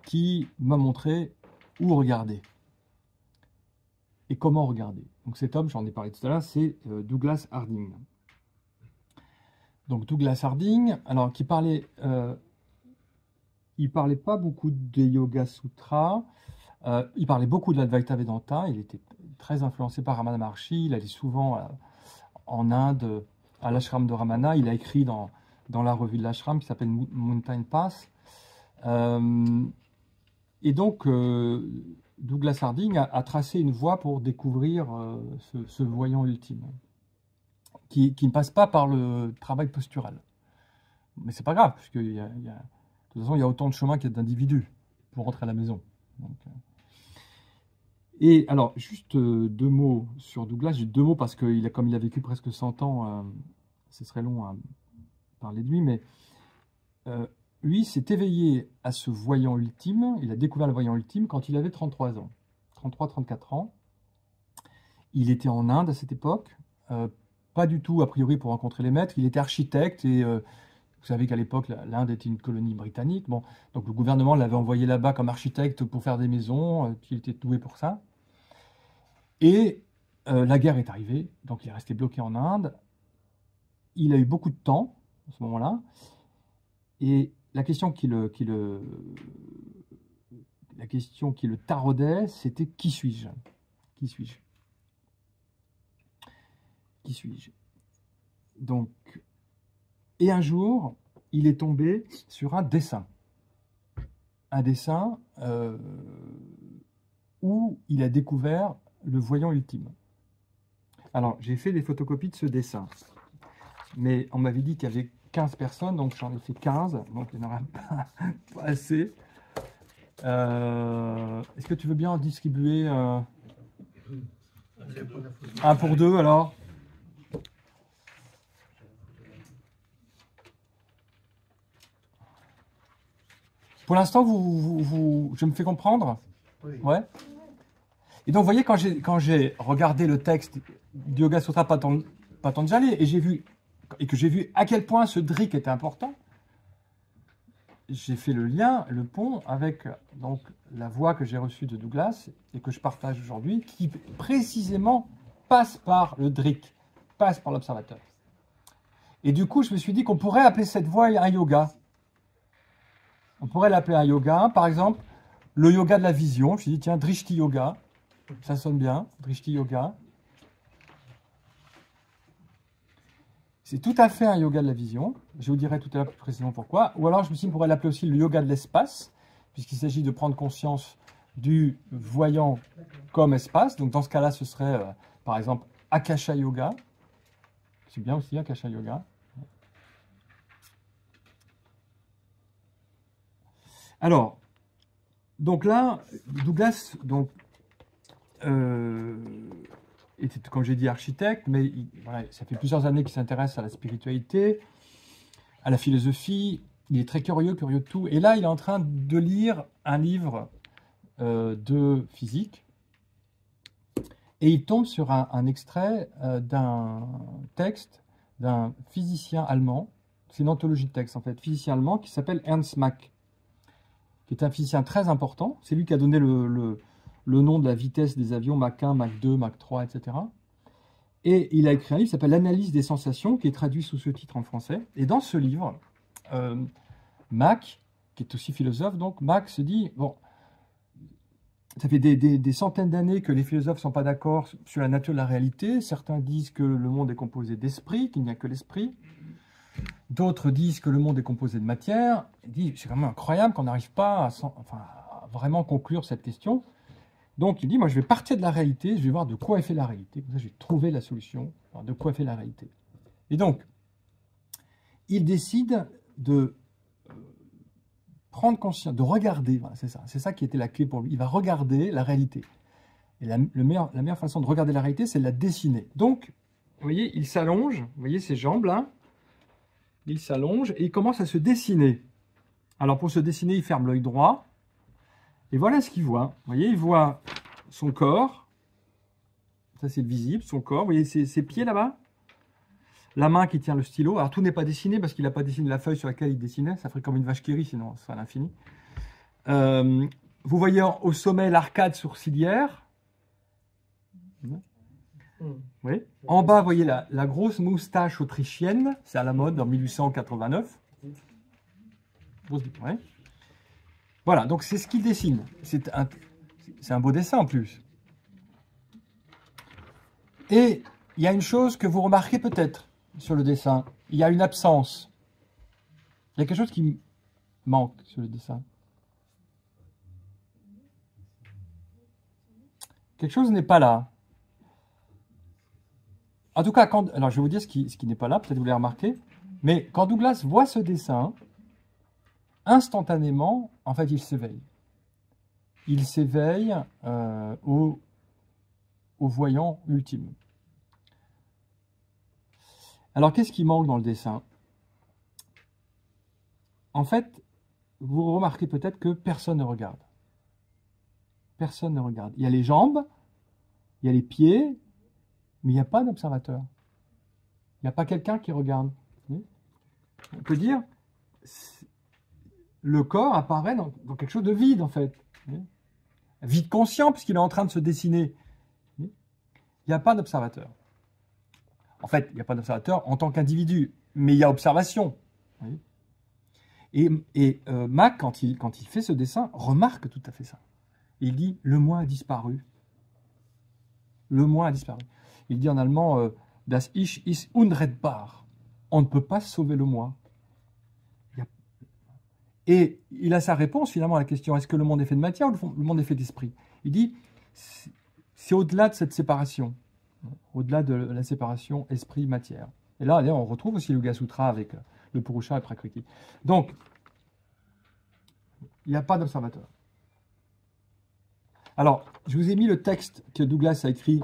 qui m'a montré où regarder et comment regarder. Donc cet homme, j'en ai parlé tout à l'heure, c'est Douglas Harding. Donc Douglas Harding, alors il parlait pas beaucoup des Yoga Sutras, il parlait beaucoup de l'Advaita Vedanta, il était très influencé par Ramana Maharshi, il allait souvent en Inde, à l'ashram de Ramana, il a écrit dans la revue de l'ashram qui s'appelle Mountain Pass. Et donc, Douglas Harding a tracé une voie pour découvrir ce voyant ultime, qui ne passe pas par le travail postural. Mais c'est pas grave, parce que de toute façon, il y a autant de chemins qu'il y a d'individus pour rentrer à la maison. Donc, et alors, juste 2 mots sur Douglas. J'ai 2 mots parce que comme il a vécu presque 100 ans, ce serait long à parler de lui, mais lui s'est éveillé à ce voyant ultime, il a découvert le voyant ultime quand il avait 33 ans, 33-34 ans. Il était en Inde à cette époque, pas du tout a priori pour rencontrer les maîtres, il était architecte et vous savez qu'à l'époque l'Inde était une colonie britannique, bon, donc le gouvernement l'avait envoyé là-bas comme architecte pour faire des maisons, il était doué pour ça. Et la guerre est arrivée, donc il est resté bloqué en Inde. Il a eu beaucoup de temps à ce moment-là. Et la question qui le taraudait, c'était qui suis-je? Qui suis-je? Qui suis-je? Donc, et un jour, il est tombé sur un dessin. Un dessin où il a découvert le voyant ultime. Alors, j'ai fait des photocopies de ce dessin. Mais on m'avait dit qu'il y avait 15 personnes, donc j'en ai fait 15, donc il n'y en aura pas assez. Est-ce que tu veux bien en distribuer un pour deux, alors? Pour l'instant, je me fais comprendre? Oui. Ouais. Et donc, vous voyez, quand j'ai regardé le texte du Yoga Sutra Patanjali et que j'ai vu à quel point ce drik était important, j'ai fait le lien, le pont avec donc la voix que j'ai reçue de Douglas et que je partage aujourd'hui, qui précisément passe par le drik, passe par l'observateur. Et du coup, je me suis dit qu'on pourrait appeler cette voie un yoga. On pourrait l'appeler un yoga, par exemple, le yoga de la vision. Je me suis dit, tiens, Drishti Yoga, ça sonne bien, Drishti Yoga. C'est tout à fait un yoga de la vision. Je vous dirai tout à l'heure plus précisément pourquoi. Ou alors, je me suis dit, on pourrait l'appeler aussi le yoga de l'espace, puisqu'il s'agit de prendre conscience du voyant comme espace. Donc, dans ce cas-là, ce serait, par exemple, Akasha Yoga. C'est bien aussi, Akasha Yoga. Alors, donc là, Douglas, donc, était, comme j'ai dit, architecte, mais voilà, ça fait plusieurs années qu'il s'intéresse à la spiritualité, à la philosophie. Il est très curieux de tout. Et là, il est en train de lire un livre de physique. Et il tombe sur un extrait d'un texte d'un physicien allemand. C'est une anthologie de textes, en fait, physicien allemand qui s'appelle Ernst Mach, qui est un physicien très important. C'est lui qui a donné le nom de la vitesse des avions, Mach 1, Mach 2, Mach 3, etc. Et il a écrit un livre qui s'appelle L'analyse des sensations, qui est traduit sous ce titre en français. Et dans ce livre, Mach, qui est aussi philosophe, donc Mach se dit, bon, ça fait des centaines d'années que les philosophes ne sont pas d'accord sur la nature de la réalité. Certains disent que le monde est composé d'esprit, qu'il n'y a que l'esprit. D'autres disent que le monde est composé de matière. Il dit, c'est vraiment incroyable qu'on n'arrive pas à vraiment conclure cette question. Donc il dit, moi je vais partir de la réalité, je vais voir de quoi est fait la réalité. Comme ça, je vais trouver la solution, de quoi est fait la réalité. Et donc, il décide de prendre conscience, de regarder, voilà, c'est ça qui était la clé pour lui. Il va regarder la réalité. Et la meilleure façon de regarder la réalité, c'est de la dessiner. Donc, vous voyez, il s'allonge, vous voyez ses jambes là, il s'allonge et il commence à se dessiner. Alors pour se dessiner, il ferme l'œil droit. Et voilà ce qu'il voit. Vous voyez, il voit son corps. Ça, c'est visible, son corps. Vous voyez ses pieds là-bas. La main qui tient le stylo. Alors tout n'est pas dessiné parce qu'il n'a pas dessiné la feuille sur laquelle il dessinait. Ça ferait comme une vache qui rit, sinon ça serait à l'infini. Vous voyez au sommet l'arcade sourcilière. Oui. En bas, vous voyez la grosse moustache autrichienne. C'est à la mode en 1889. Ouais. Voilà, donc c'est ce qu'il dessine. C'est un beau dessin en plus. Et il y a une chose que vous remarquez peut-être sur le dessin. Il y a une absence. Il y a quelque chose qui manque sur le dessin. Quelque chose n'est pas là. En tout cas, alors je vais vous dire ce qui n'est pas là, peut-être vous l'avez remarqué, mais quand Douglas voit ce dessin, instantanément, en fait, il s'éveille. Il s'éveille au voyant ultime. Alors, qu'est-ce qui manque dans le dessin? en fait, vous remarquez peut-être que personne ne regarde. Personne ne regarde. Il y a les jambes, il y a les pieds, mais il n'y a pas d'observateur. Il n'y a pas quelqu'un qui regarde. On peut dire, le corps apparaît dans quelque chose de vide, en fait. Vide conscient, puisqu'il est en train de se dessiner. Il n'y a pas d'observateur. En fait, il n'y a pas d'observateur en tant qu'individu, mais il y a observation. Et Mach, quand il fait ce dessin, remarque tout à fait ça. Il dit, le moi a disparu. Le moi a disparu. Il dit en allemand, das Ich ist unrettbar. On ne peut pas sauver le moi. Et il a sa réponse finalement à la question, est-ce que le monde est fait de matière ou le monde est fait d'esprit? Il dit, c'est au-delà de cette séparation, au-delà de la séparation esprit-matière. Et là, on retrouve aussi le Yoga Sutra avec le Purusha et Prakriti. Donc, il n'y a pas d'observateur. Alors, je vous ai mis le texte que Douglas a écrit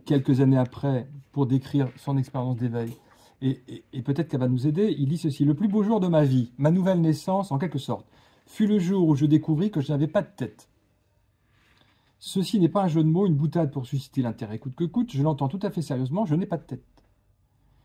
quelques années après pour décrire son expérience d'éveil. Et peut-être qu'elle va nous aider. Il dit ceci: le plus beau jour de ma vie, ma nouvelle naissance en quelque sorte, fut le jour où je découvris que je n'avais pas de tête. Ceci n'est pas un jeu de mots, une boutade pour susciter l'intérêt coûte que coûte, je l'entends tout à fait sérieusement, je n'ai pas de tête.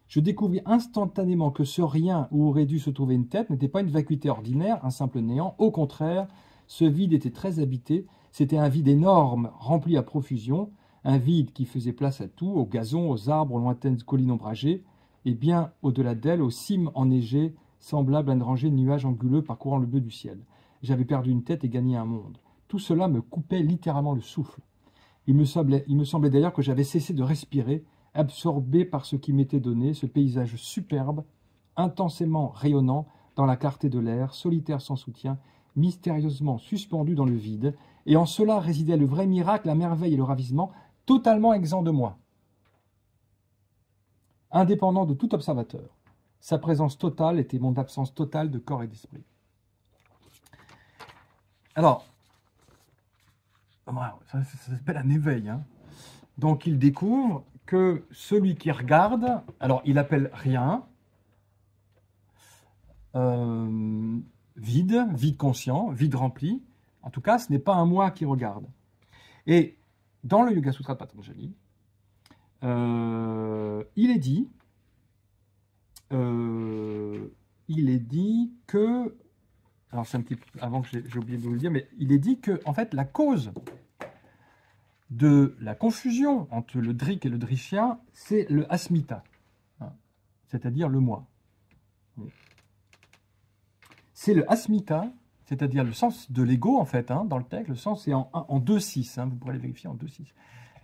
Je découvris instantanément que ce rien où aurait dû se trouver une tête n'était pas une vacuité ordinaire, un simple néant. Au contraire, ce vide était très habité, c'était un vide énorme, rempli à profusion, un vide qui faisait place à tout, aux gazons, aux arbres, aux lointaines collines ombragées, et bien au-delà d'elle, aux cimes enneigées, semblables à une rangée de nuages anguleux parcourant le bleu du ciel. J'avais perdu une tête et gagné un monde. Tout cela me coupait littéralement le souffle. Il me semblait d'ailleurs que j'avais cessé de respirer, absorbé par ce qui m'était donné, ce paysage superbe, intensément rayonnant dans la clarté de l'air, solitaire sans soutien, mystérieusement suspendu dans le vide, et en cela résidait le vrai miracle, la merveille et le ravissement, totalement exempt de moi. Indépendant de tout observateur. Sa présence totale était mon absence totale de corps et d'esprit. Alors, ça s'appelle un éveil. Hein. Donc il découvre que celui qui regarde, alors il appelle rien, vide, vide conscient, vide rempli. En tout cas, ce n'est pas un moi qui regarde. Et dans le Yoga Sutra de Patanjali, il est dit que, alors c'est un petit peu avant que j'ai oublié de vous le dire, mais il est dit que en fait la cause de la confusion entre le drik et le drishya, c'est le asmita, hein, c'est-à-dire le moi. C'est le asmita, c'est-à-dire le sens de l'ego en fait, hein, dans le texte, le sens est en 2.6, hein, vous pourrez le vérifier en 2.6.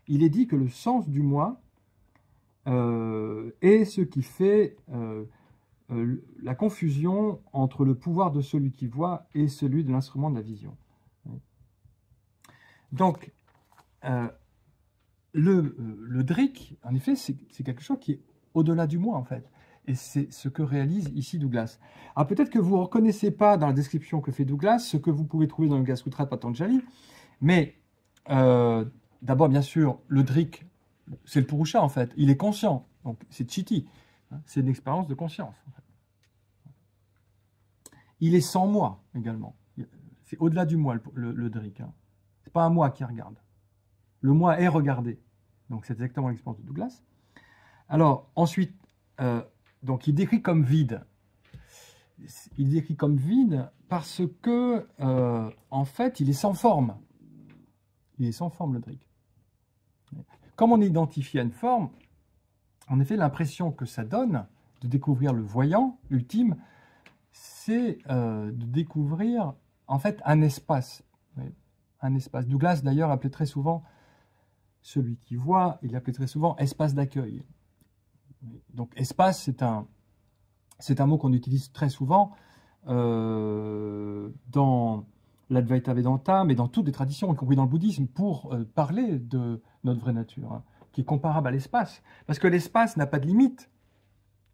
Il est dit que le sens du moi est ce qui fait la confusion entre le pouvoir de celui qui voit et celui de l'instrument de la vision. Donc, le drik, en effet, c'est quelque chose qui est au-delà du moi, en fait. Et c'est ce que réalise ici Douglas. Alors peut-être que vous ne reconnaissez pas dans la description que fait Douglas ce que vous pouvez trouver dans le Yoga Sutra de Patanjali, mais d'abord, bien sûr, le drik, c'est le Purusha, en fait. Il est conscient. Donc, c'est Chitti. C'est une expérience de conscience. En fait. Il est sans moi, également. C'est au-delà du moi, le drik. Hein. Ce n'est pas un moi qui regarde. Le moi est regardé. Donc, c'est exactement l'expérience de Douglas. Alors, ensuite, donc, il décrit comme vide. Il décrit comme vide parce que, en fait, il est sans forme. Il est sans forme, le drik. Comme on est identifié à une forme, en effet, l'impression que ça donne de découvrir le voyant ultime, c'est de découvrir, en fait, un espace. Un espace. Douglas, d'ailleurs, appelait très souvent celui qui voit, il appelait très souvent espace d'accueil. Donc, espace, c'est un mot qu'on utilise très souvent dans l'Advaita Vedanta, mais dans toutes les traditions, y compris dans le bouddhisme, pour parler de notre vraie nature, hein, qui est comparable à l'espace. Parce que l'espace n'a pas de limite.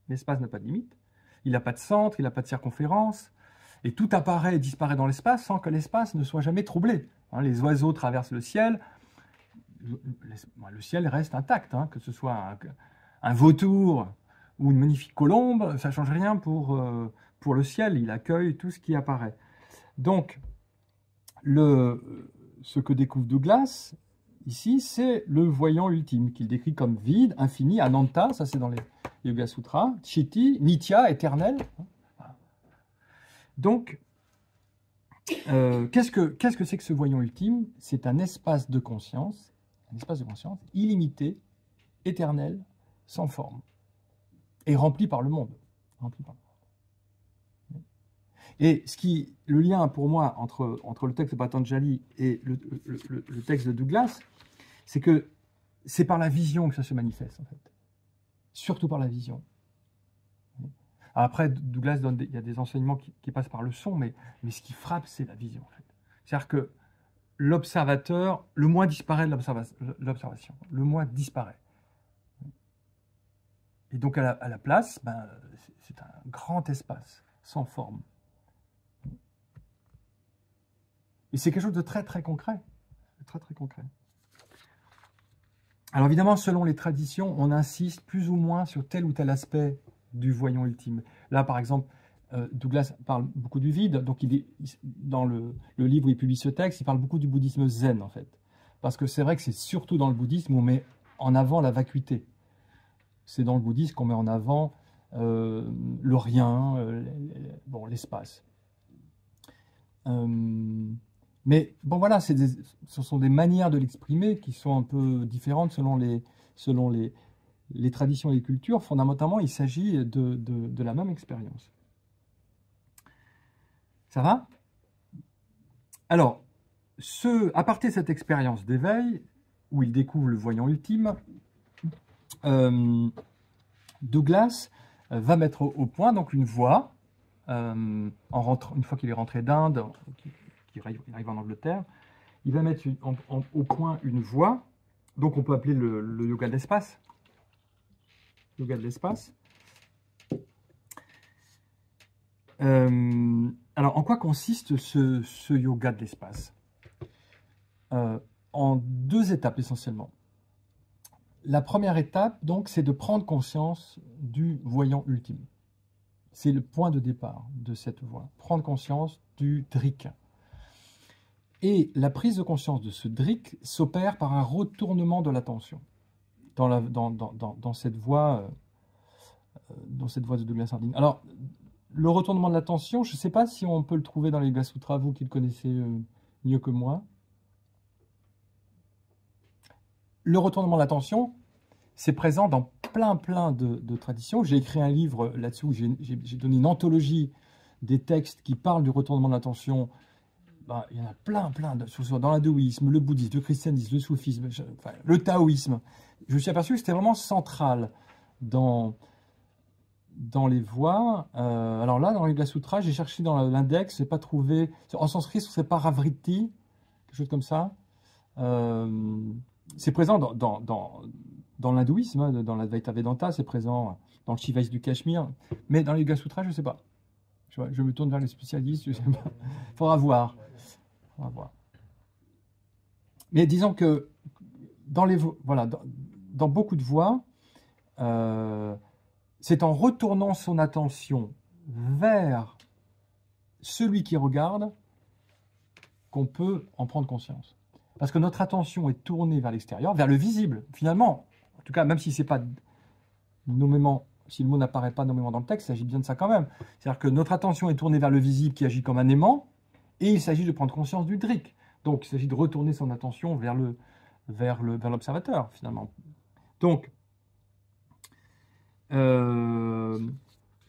L'espace n'a pas de limite. Il n'a pas de centre, il n'a pas de circonférence. Et tout apparaît et disparaît dans l'espace sans que l'espace ne soit jamais troublé. Hein, les oiseaux traversent le ciel. Le ciel reste intact, hein, que ce soit un vautour ou une magnifique colombe, ça ne change rien pour pour le ciel, il accueille tout ce qui apparaît. Donc, ce que découvre Douglas, ici, c'est le voyant ultime, qu'il décrit comme vide, infini, Ananta, ça c'est dans les Yoga Sutras, Chiti, Nitya, éternel. Donc, qu'est-ce que c'est que ce voyant ultime? C'est un espace de conscience illimité, éternel, sans forme, et rempli par le monde. Et le lien pour moi entre le texte de Patanjali et le texte de Douglas, c'est que c'est par la vision que ça se manifeste, en fait. Surtout par la vision. Après, Douglas il y a des enseignements qui passent par le son, mais ce qui frappe, c'est la vision, en fait. C'est-à-dire que l'observateur, le moi disparaît de l'observation. Le moi disparaît. Et donc, à la place, c'est un grand espace, sans forme. Et c'est quelque chose de très, très concret. Très, très concret. Alors, évidemment, selon les traditions, on insiste plus ou moins sur tel ou tel aspect du voyant ultime. Là, par exemple, Douglas parle beaucoup du vide. Donc, dans le livre où il publie ce texte, il parle beaucoup du bouddhisme zen, en fait. Parce que c'est vrai que c'est surtout dans le bouddhisme où on met en avant la vacuité. C'est dans le bouddhisme qu'on met en avant le rien, l'espace. Mais bon, voilà, ce sont des manières de l'exprimer qui sont un peu différentes selon les traditions et les cultures. Fondamentalement, il s'agit de la même expérience. Ça va? Alors, à partir de cette expérience d'éveil, où il découvre le voyant ultime, Douglas va mettre au point donc une voie, une fois qu'il est rentré d'Inde, qu'il arrive en Angleterre, il va mettre au point une voie, donc on peut appeler le yoga de l'espace. Yoga de l'espace. Alors, en quoi consiste ce yoga de l'espace? En deux étapes essentiellement. La première étape, donc, c'est de prendre conscience du voyant ultime. C'est le point de départ de cette voie. Prendre conscience du drik. Et la prise de conscience de ce drik s'opère par un retournement de l'attention dans cette voie de Douglas Harding. Alors, le retournement de l'attention, je ne sais pas si on peut le trouver dans les Yoga Sutras, vous qui le connaissez mieux que moi. Le retournement de l'attention, c'est présent dans plein de traditions. J'ai écrit un livre là-dessus où j'ai donné une anthologie des textes qui parlent du retournement de l'attention. Il y en a plein, dans l'hindouisme, le bouddhisme, le christianisme, le soufisme, le taoïsme. Je me suis aperçu que c'était vraiment central dans les voies. Alors là, dans les Yoga Sutras, j'ai cherché dans l'index, je n'ai pas trouvé. En sanskrit, c'est Paravritti, quelque chose comme ça. C'est présent dans l'hindouisme, dans l'Advaita Vedanta, c'est présent dans le Shivaïsme du Cachemire, mais dans les Yoga Sutras, je ne sais pas. Je me tourne vers les spécialistes, je ne sais pas. Il faudra voir. Mais disons que dans beaucoup de voies, c'est en retournant son attention vers celui qui regarde qu'on peut en prendre conscience. Parce que notre attention est tournée vers l'extérieur, vers le visible. Finalement, en tout cas, même si c'est pas nommément, si le mot n'apparaît pas nommément dans le texte, il s'agit bien de ça quand même. C'est-à-dire que notre attention est tournée vers le visible qui agit comme un aimant, et il s'agit de prendre conscience du drik. Donc, il s'agit de retourner son attention vers l'observateur, finalement. Donc,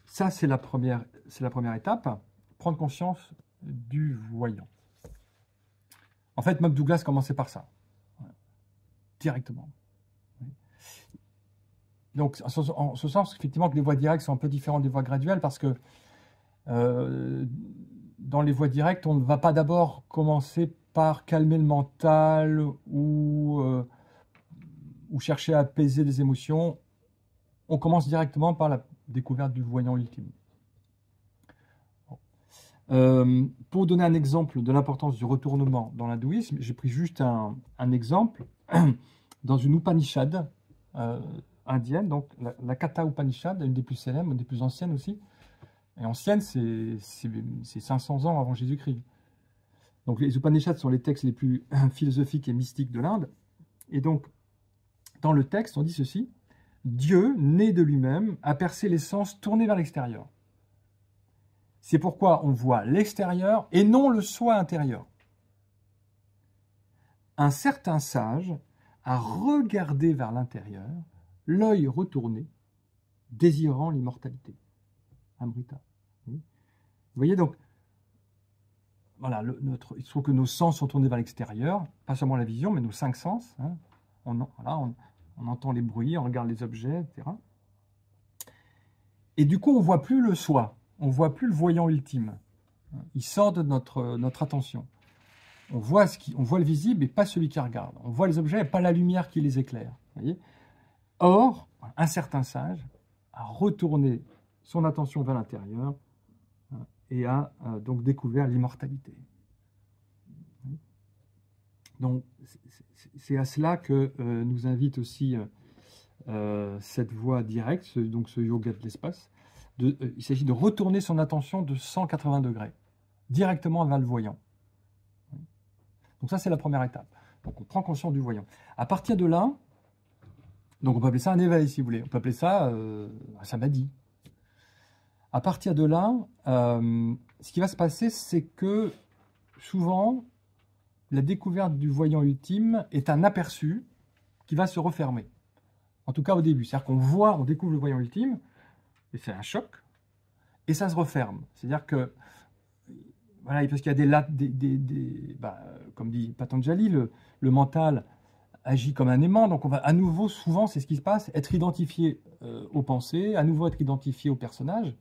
ça, c'est la première étape, prendre conscience du voyant. En fait, même Douglas commençait par ça, directement. Donc, en ce sens, effectivement, que les voies directes sont un peu différentes des voies graduelles, parce que dans les voies directes, on ne va pas d'abord commencer par calmer le mental ou chercher à apaiser des émotions. On commence directement par la découverte du voyant ultime. Pour donner un exemple de l'importance du retournement dans l'hindouisme, j'ai pris juste un exemple dans une Upanishad indienne, donc la Katha Upanishad, une des plus célèbres, une des plus anciennes aussi, Et ancienne, c'est 500 ans avant Jésus-Christ. Donc les Upanishads sont les textes les plus philosophiques et mystiques de l'Inde. Et donc, dans le texte, on dit ceci: Dieu, né de lui-même, a percé les sens tournés vers l'extérieur. C'est pourquoi on voit l'extérieur et non le soi intérieur. Un certain sage a regardé vers l'intérieur, l'œil retourné, désirant l'immortalité. Amrita. Vous voyez donc, voilà, il se trouve que nos sens sont tournés vers l'extérieur, pas seulement la vision, mais nos 5 sens. Hein. On entend les bruits, on regarde les objets, etc. Et du coup, on ne voit plus le soi, on ne voit plus le voyant ultime. Il sort de notre attention. On voit le visible et pas celui qui regarde. On voit les objets et pas la lumière qui les éclaire. Vous voyez ? Or, un certain sage a retourné son attention vers l'intérieur et a donc découvert l'immortalité. Donc, c'est à cela que nous invite aussi cette voie directe, donc ce yoga de l'espace. Il s'agit de retourner son attention de 180 degrés, directement vers le voyant. Donc ça, c'est la première étape. Donc on prend conscience du voyant. À partir de là, donc on peut appeler ça un éveil, si vous voulez. On peut appeler ça un samadhi. À partir de là, ce qui va se passer, c'est que souvent, la découverte du voyant ultime est un aperçu qui va se refermer. En tout cas au début. C'est-à-dire on découvre le voyant ultime, et c'est un choc, et ça se referme. C'est-à-dire que, voilà, parce qu'il y a comme dit Patanjali, le mental agit comme un aimant, donc on va à nouveau, souvent c'est ce qui se passe, être identifié aux pensées, à nouveau être identifié aux personnages.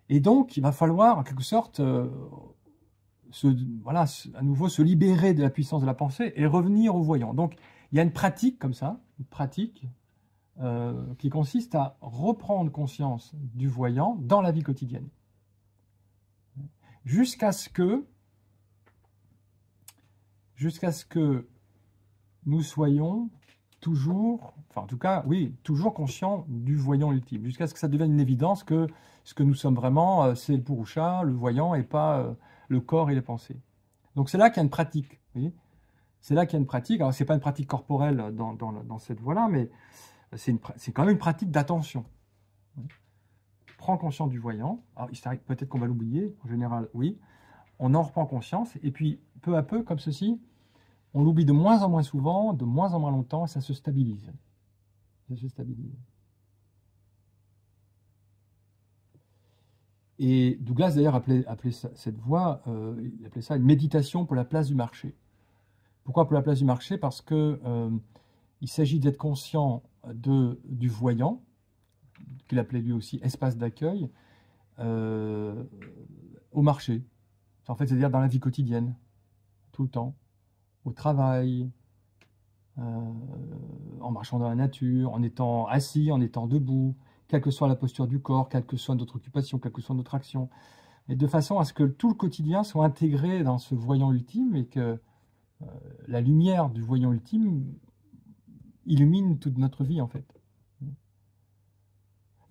Et donc il va falloir en quelque sorte à nouveau se libérer de la puissance de la pensée et revenir au voyant. Donc il y a une pratique comme ça, une pratique qui consiste à reprendre conscience du voyant dans la vie quotidienne. Jusqu'à ce que nous soyons toujours, enfin en tout cas, oui, toujours conscients du voyant ultime, jusqu'à ce que ça devienne une évidence que ce que nous sommes vraiment, c'est le Purusha, le voyant, et pas le corps et les pensées. Donc c'est là qu'il y a une pratique. Vous voyez, c'est là qu'il y a une pratique. Alors c'est pas une pratique corporelle dans cette voie-là, mais c'est quand même une pratique d'attention. Prends conscience du voyant. Alors il s'arrête, peut-être qu'on va l'oublier, en général, oui. On en reprend conscience, et puis peu à peu, comme ceci, on l'oublie de moins en moins souvent, de moins en moins longtemps, et ça se stabilise. Ça se stabilise. Et Douglas, d'ailleurs, appelait cette voie, il appelait ça une méditation pour la place du marché. Pourquoi pour la place du marché? Parce que il s'agit d'être conscient du voyant, qu'il appelait lui aussi espace d'accueil, au marché. En fait, c'est-à-dire dans la vie quotidienne, tout le temps, au travail, en marchant dans la nature, en étant assis, en étant debout, quelle que soit la posture du corps, quelle que soit notre occupation, quelle que soit notre action, et de façon à ce que tout le quotidien soit intégré dans ce voyant ultime et que la lumière du voyant ultime illumine toute notre vie, en fait.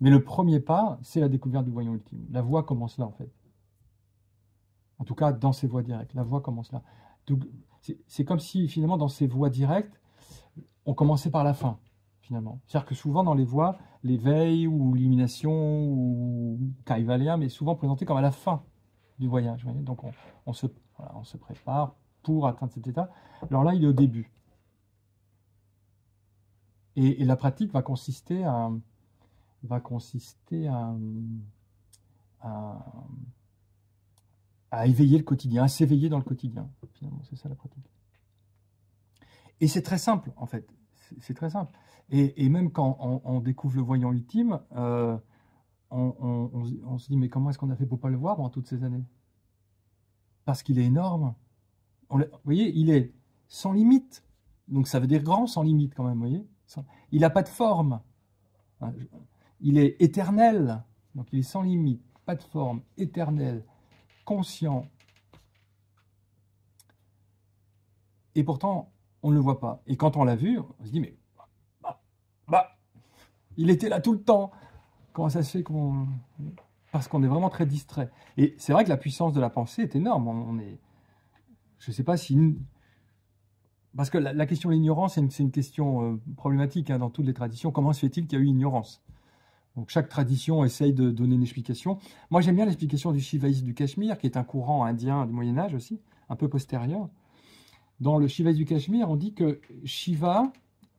Mais le premier pas, c'est la découverte du voyant ultime. La voie commence là, en fait. En tout cas, dans ces voies directes. La voie commence là. C'est comme si, finalement, dans ces voies directes, on commençait par la fin, finalement. C'est-à-dire que souvent, dans les voies, l'éveil ou l'illumination ou Kaivalya est souvent présenté comme à la fin du voyage. Voyez. Donc, on se prépare pour atteindre cet état. Alors là, il est au début. Et la pratique va consister à éveiller le quotidien, à s'éveiller dans le quotidien. Finalement, c'est ça la pratique. Et c'est très simple, en fait. C'est très simple. Et même quand on découvre le voyant ultime, on se dit, mais comment est-ce qu'on a fait pour ne pas le voir pendant toutes ces années? Parce qu'il est énorme. Vous voyez, il est sans limite. Donc ça veut dire grand sans limite quand même, vous voyez. Il n'a pas de forme. Il est éternel. Donc il est sans limite, pas de forme, éternel, conscient. Et pourtant, on ne le voit pas. Et quand on l'a vu, on se dit, mais il était là tout le temps. Comment ça se fait qu'on... Parce qu'on est vraiment très distrait. Et c'est vrai que la puissance de la pensée est énorme. On est... Je ne sais pas si... Parce que la question de l'ignorance, c'est une question problématique hein, dans toutes les traditions. Comment se fait-il qu'il y a eu ignorance? Donc chaque tradition essaye de donner une explication. Moi j'aime bien l'explication du shivaïsme du Cachemire, qui est un courant indien du Moyen-Âge aussi, un peu postérieur. Dans le shivaïsme du Cachemire, on dit que Shiva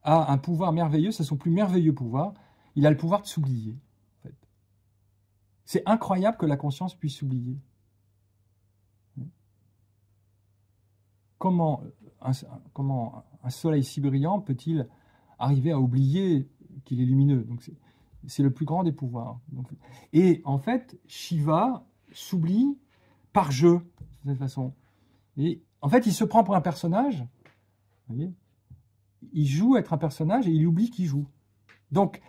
a un pouvoir merveilleux, c'est son plus merveilleux pouvoir. Il a le pouvoir de s'oublier. En fait. C'est incroyable que la conscience puisse s'oublier. Comment un soleil si brillant peut-il arriver à oublier qu'il est lumineux? Donc c'est le plus grand des pouvoirs. Donc, et en fait, Shiva s'oublie par jeu, de cette façon. Et en fait, il se prend pour un personnage. Vous voyez, il joue être un personnage et il oublie qu'il joue. Donc,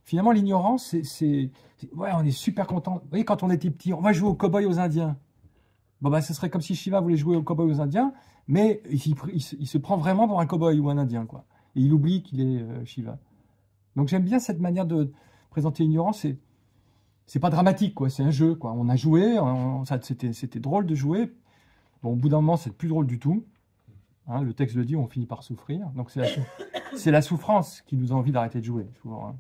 finalement, l'ignorance, ouais, on est super content. Vous voyez, quand on était petit, on va jouer aux cow-boys aux Indiens. Bon, ben, ce serait comme si Shiva voulait jouer aux cow-boys aux Indiens, mais il se prend vraiment pour un cow-boy ou un Indien, quoi. Et il oublie qu'il est Shiva. Donc, j'aime bien cette manière de présenter l'ignorance. C'est pas dramatique, quoi. C'est un jeu, quoi. On a joué, c'était drôle de jouer. Bon, au bout d'un moment, c'est plus drôle du tout. Hein, le texte le dit, on finit par souffrir. Donc, c'est la souffrance qui nous a envie d'arrêter de jouer. Souvent, hein.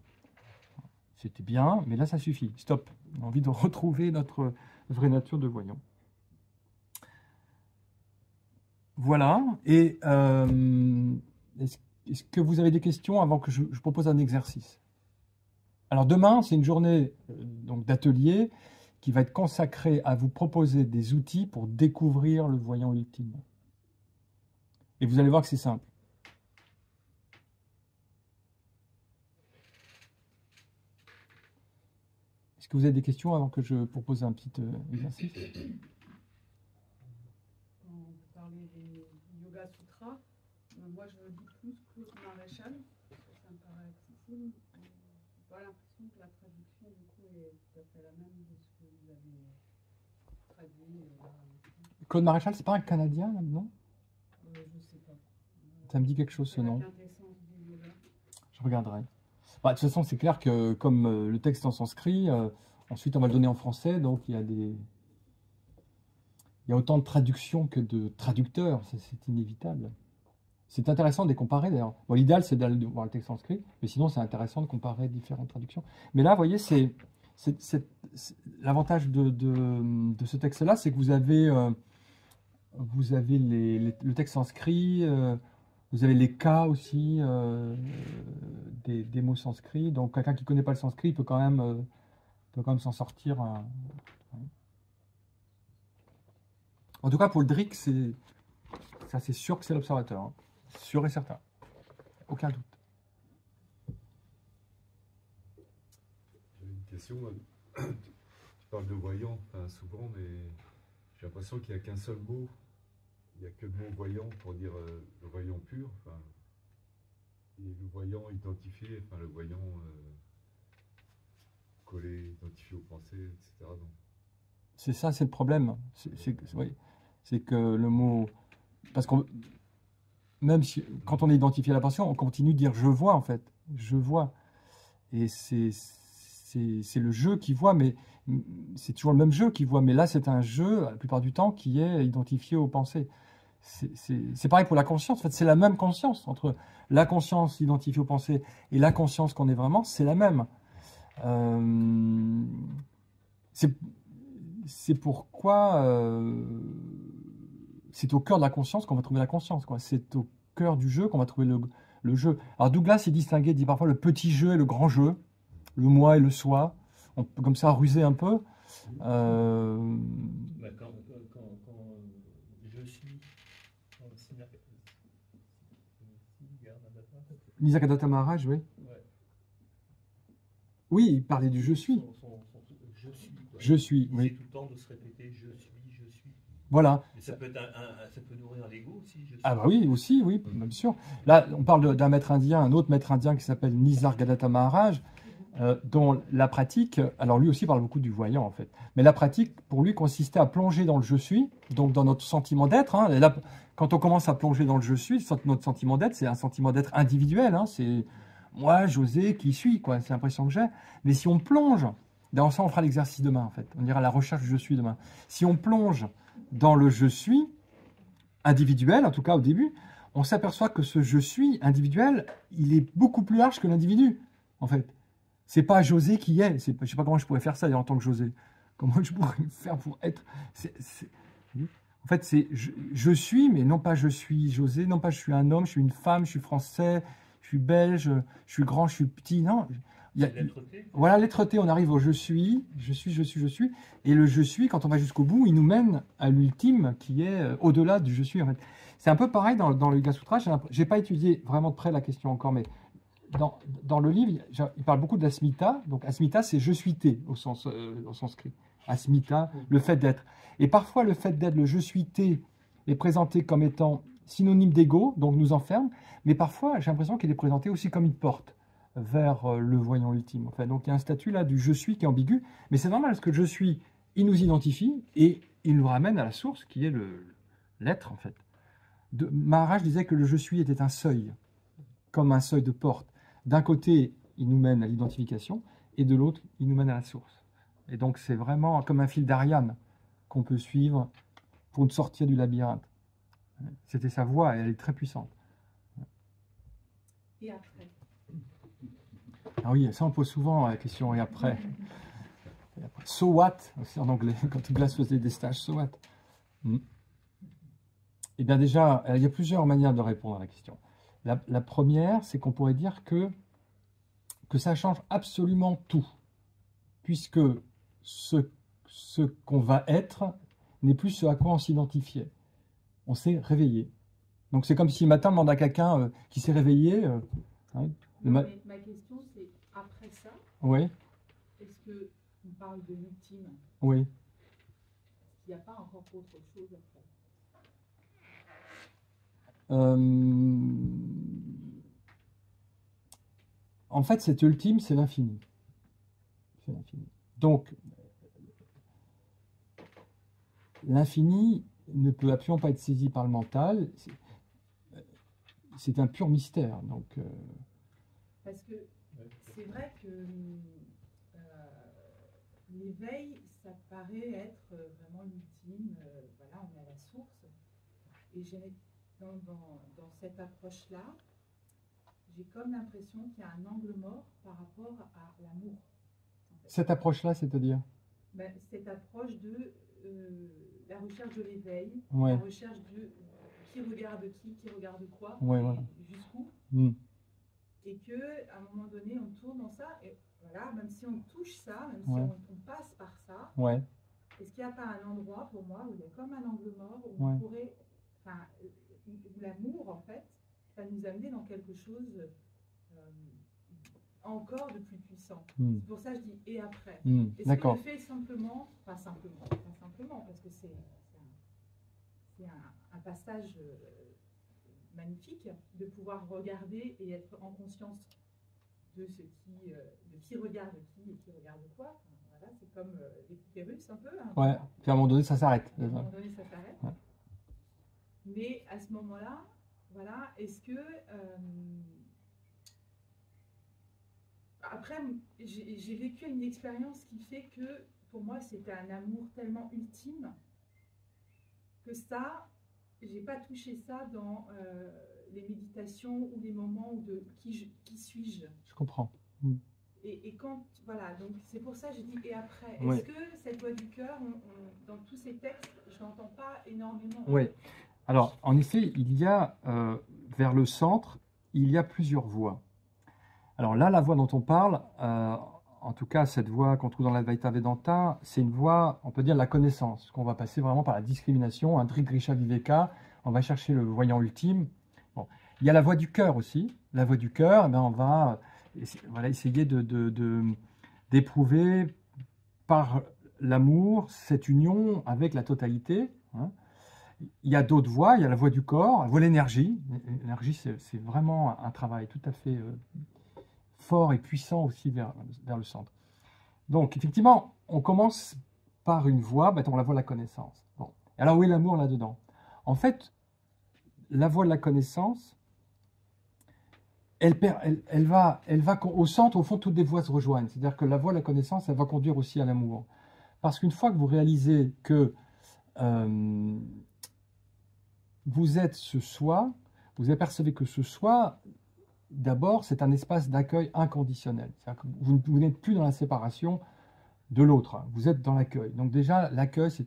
C'était bien, mais là, ça suffit. Stop. On a envie de retrouver notre vraie nature de voyant. Voilà. Et est-ce que vous avez des questions avant que je propose un exercice? Alors demain, c'est une journée donc d'atelier qui va être consacrée à vous proposer des outils pour découvrir le voyant ultime. Et vous allez voir que c'est simple. Est-ce que vous avez des questions avant que je propose un petit exercice? Vous parlez des Yoga Sutras. Moi, je dis plus Claude Maréchal, parce que ça me paraît accessible. J'ai pas l'impression que la traduction, du coup, est tout à fait la même de ce que vous avez traduit. Claude Maréchal, c'est pas un Canadien, non? Je sais pas. Ça me dit quelque chose, ce nom. La quintessence du yoga. Je regarderai. Bah, de toute façon, c'est clair que comme le texte en sanskrit, ensuite on va le donner en français, donc il y a autant de traductions que de traducteurs, c'est inévitable. C'est intéressant de les comparer d'ailleurs. Bon, l'idéal c'est d'aller voir le texte sanskrit, mais sinon c'est intéressant de comparer différentes traductions. Mais là, vous voyez, c'est l'avantage de ce texte-là, c'est que vous avez le texte sanskrit, vous avez les cas aussi des mots sanscrits. Donc quelqu'un qui ne connaît pas le sanskrit il peut quand même s'en sortir. En tout cas, pour le DRIC, c'est sûr que c'est l'observateur. Hein. Sûr et certain. Aucun doute. J'ai une question. Tu parles de voyant souvent, mais j'ai l'impression qu'il n'y a qu'un seul mot. Il n'y a que le mot voyant pour dire le voyant pur. Et le voyant identifié, le voyant collé, identifié aux pensées, etc. Donc. C'est ça, c'est le problème. C'est que le mot... Parce que même si, quand on est identifié à la pensée, on continue de dire « je vois » en fait. Je vois. Et c'est le jeu qui voit, mais c'est toujours le même jeu qui voit. Mais là, c'est un jeu, la plupart du temps, qui est identifié aux pensées. C'est pareil pour la conscience. En fait, c'est la même conscience. Entre la conscience identifiée aux pensées et la conscience qu'on est vraiment, c'est la même. C'est pourquoi c'est au cœur de la conscience qu'on va trouver la conscience. C'est au cœur du jeu qu'on va trouver le jeu. Alors Douglas, il distinguait, dit parfois le petit jeu et le grand jeu, le moi et le soi. On peut comme ça ruser un peu. Quand je suis... Nisargadatta Maharaj, oui. Ouais. Oui, il parlait du je suis. Je suis. Quoi. Je suis, oui. C'est tout le temps de se répéter je suis. Voilà. Mais ça peut être ça peut nourrir l'ego aussi. Je suis. Ah bah oui, aussi, oui, bien sûr. Là, on parle d'un maître indien, un autre maître indien qui s'appelle Nisargadatta Maharaj, dont la pratique, alors lui aussi parle beaucoup du voyant en fait, mais la pratique pour lui consistait à plonger dans le je suis, donc dans notre sentiment d'être. Hein, et là, quand on commence à plonger dans le je suis, notre sentiment d'être, c'est un sentiment d'être individuel. Hein, moi, José, qui suis, quoi. C'est l'impression que j'ai. Mais si on plonge, dans ça, on fera l'exercice demain, en fait. On ira à la recherche du je suis demain. Si on plonge dans le je suis individuel, en tout cas au début, on s'aperçoit que ce je suis individuel, il est beaucoup plus large que l'individu, en fait. C'est pas José qui est. Je sais pas comment je pourrais faire ça en tant que José. Comment je pourrais faire pour être. En fait, c'est je suis, mais non pas je suis José, non pas je suis un homme, je suis une femme, je suis français, je suis belge, je suis grand, je suis petit. Non. L'être-té. Voilà, l'être-té, on arrive au je suis. Et le je suis, quand on va jusqu'au bout, il nous mène à l'ultime qui est au-delà du je suis. En fait. C'est un peu pareil dans le Yoga Sutra. J'ai pas étudié vraiment de près la question encore, mais dans le livre, il parle beaucoup d'asmita. Donc, asmita, c'est je suis-té au sens sanskrit. Asmita, le fait d'être. Et parfois, le fait d'être, le je suis-té, est présenté comme étant synonyme d'ego, donc nous enferme. Mais parfois, j'ai l'impression qu'il est présenté aussi comme une porte vers le voyant ultime. Enfin, donc, il y a un statut là du je suis qui est ambigu. Mais c'est normal, parce que je suis, il nous identifie et il nous ramène à la source qui est l'être, en fait. Maharaj disait que le je suis était un seuil, comme un seuil de porte. D'un côté, il nous mène à l'identification, et de l'autre, il nous mène à la source. Et donc, c'est vraiment comme un fil d'Ariane qu'on peut suivre pour nous sortir du labyrinthe. C'était sa voix, et elle est très puissante. Et après? Ah oui, ça on pose souvent la question, et après? So what? Aussi en anglais, quand Glass faisait des stages, so what? Eh bien déjà, il y a plusieurs manières de répondre à la question. La première, c'est qu'on pourrait dire que ça change absolument tout, puisque ce qu'on va être n'est plus ce à quoi on s'identifiait. On s'est réveillé. Donc c'est comme si matin on demande à quelqu'un qui s'est réveillé. Mais ma question, c'est après ça, Oui, est-ce qu'on parle de l'ultime? oui. Il n'y a pas encore autre chose après? En fait, cet ultime, c'est l'infini. C'est l'infini. Donc, l'infini ne peut absolument pas être saisi par le mental. C'est un pur mystère. Donc, Parce que c'est vrai que l'éveil, ça paraît être vraiment l'ultime. Voilà, on est à la source. Et dans cette approche-là, j'ai comme l'impression qu'il y a un angle mort par rapport à l'amour. En fait. Cette approche-là, c'est-à-dire? Cette approche de la recherche de l'éveil, Ouais. la recherche de qui regarde qui regarde quoi, Ouais, voilà. jusqu'où. Et qu'à un moment donné, on tourne dans ça, et voilà, même si on touche ça, même si on passe par ça, est-ce qu'il n'y a pas un endroit pour moi où il y a comme un angle mort, où on pourrait, enfin, où l'amour, en fait, va nous amener dans quelque chose encore de plus puissant. C'est pour ça que je dis et après. Est-ce que le fait simplement, pas simplement, parce que c'est un passage magnifique de pouvoir regarder et être en conscience de qui regarde qui et qui regarde quoi. Enfin, voilà, c'est comme les poupées russes un peu. Hein, ouais, puis à un moment donné, ça s'arrête. À un moment donné, ça s'arrête. Ouais. Mais à ce moment-là, voilà, est-ce que... Après, j'ai vécu une expérience qui fait que, pour moi, c'était un amour tellement ultime que ça... J'ai pas touché ça dans les méditations ou les moments de qui suis-je. Je comprends. Et quand, voilà, donc c'est pour ça que j'ai dit et après. Est-ce que cette voix du cœur, dans tous ces textes, je l'entends pas énormément? Oui. Alors, en effet, il y a, vers le centre, il y a plusieurs voix. Alors là, la voix dont on parle, en tout cas, cette voix qu'on trouve dans l'Advaita Vedanta, c'est une voix, on peut dire, de la connaissance, qu'on va passer vraiment par la discrimination, un Drigrisha Viveka, on va chercher le voyant ultime. Bon. Il y a la voix du cœur aussi. La voix du cœur, on va essayer d'éprouver par l'amour cette union avec la totalité. Il y a d'autres voix, il y a la voix du corps, la voix de l'énergie. L'énergie, c'est vraiment un travail tout à fait... fort et puissant aussi vers le centre. Donc, effectivement, on commence par une voix, on la voix de la connaissance. Bon. Alors, où est l'amour là-dedans? En fait, la voix de la connaissance, elle va au centre, au fond, toutes les voies se rejoignent. C'est-à-dire que la voie de la connaissance, elle va conduire aussi à l'amour. Parce qu'une fois que vous réalisez que vous êtes ce soi, vous apercevez que ce soi, d'abord, c'est un espace d'accueil inconditionnel. C'est-à-dire que vous n'êtes plus dans la séparation de l'autre, hein. Vous êtes dans l'accueil. Donc déjà, l'accueil, c'est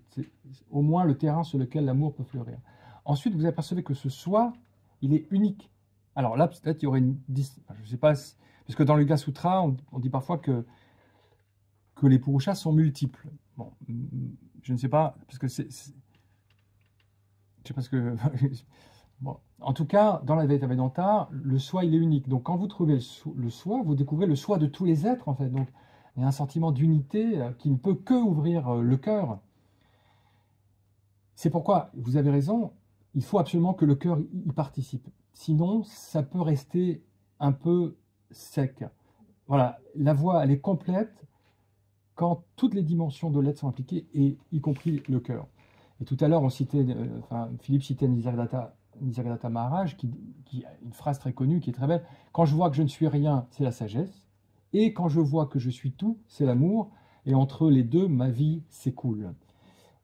au moins le terrain sur lequel l'amour peut fleurir. Ensuite, vous apercevez que ce soi, il est unique. Alors là, peut-être il y aurait je ne sais pas, parce que dans le Yoga Sutra, on dit parfois que les Purushas sont multiples. Bon, je ne sais pas, parce que je sais pas ce que... Bon. En tout cas, dans l'Advaita Vedanta, le soi, il est unique. Donc quand vous trouvez le soi, vous découvrez le soi de tous les êtres, en fait. Donc il y a un sentiment d'unité qui ne peut que ouvrir le cœur. C'est pourquoi, vous avez raison, il faut absolument que le cœur y participe. Sinon, ça peut rester un peu sec. Voilà, la voie, elle est complète quand toutes les dimensions de l'être sont impliquées, et y compris le cœur. Et tout à l'heure, Philippe citait Nisargadatta Maharaj, qui a une phrase très connue, qui est très belle. Quand je vois que je ne suis rien, c'est la sagesse. Et quand je vois que je suis tout, c'est l'amour. Et entre les deux, ma vie s'écoule.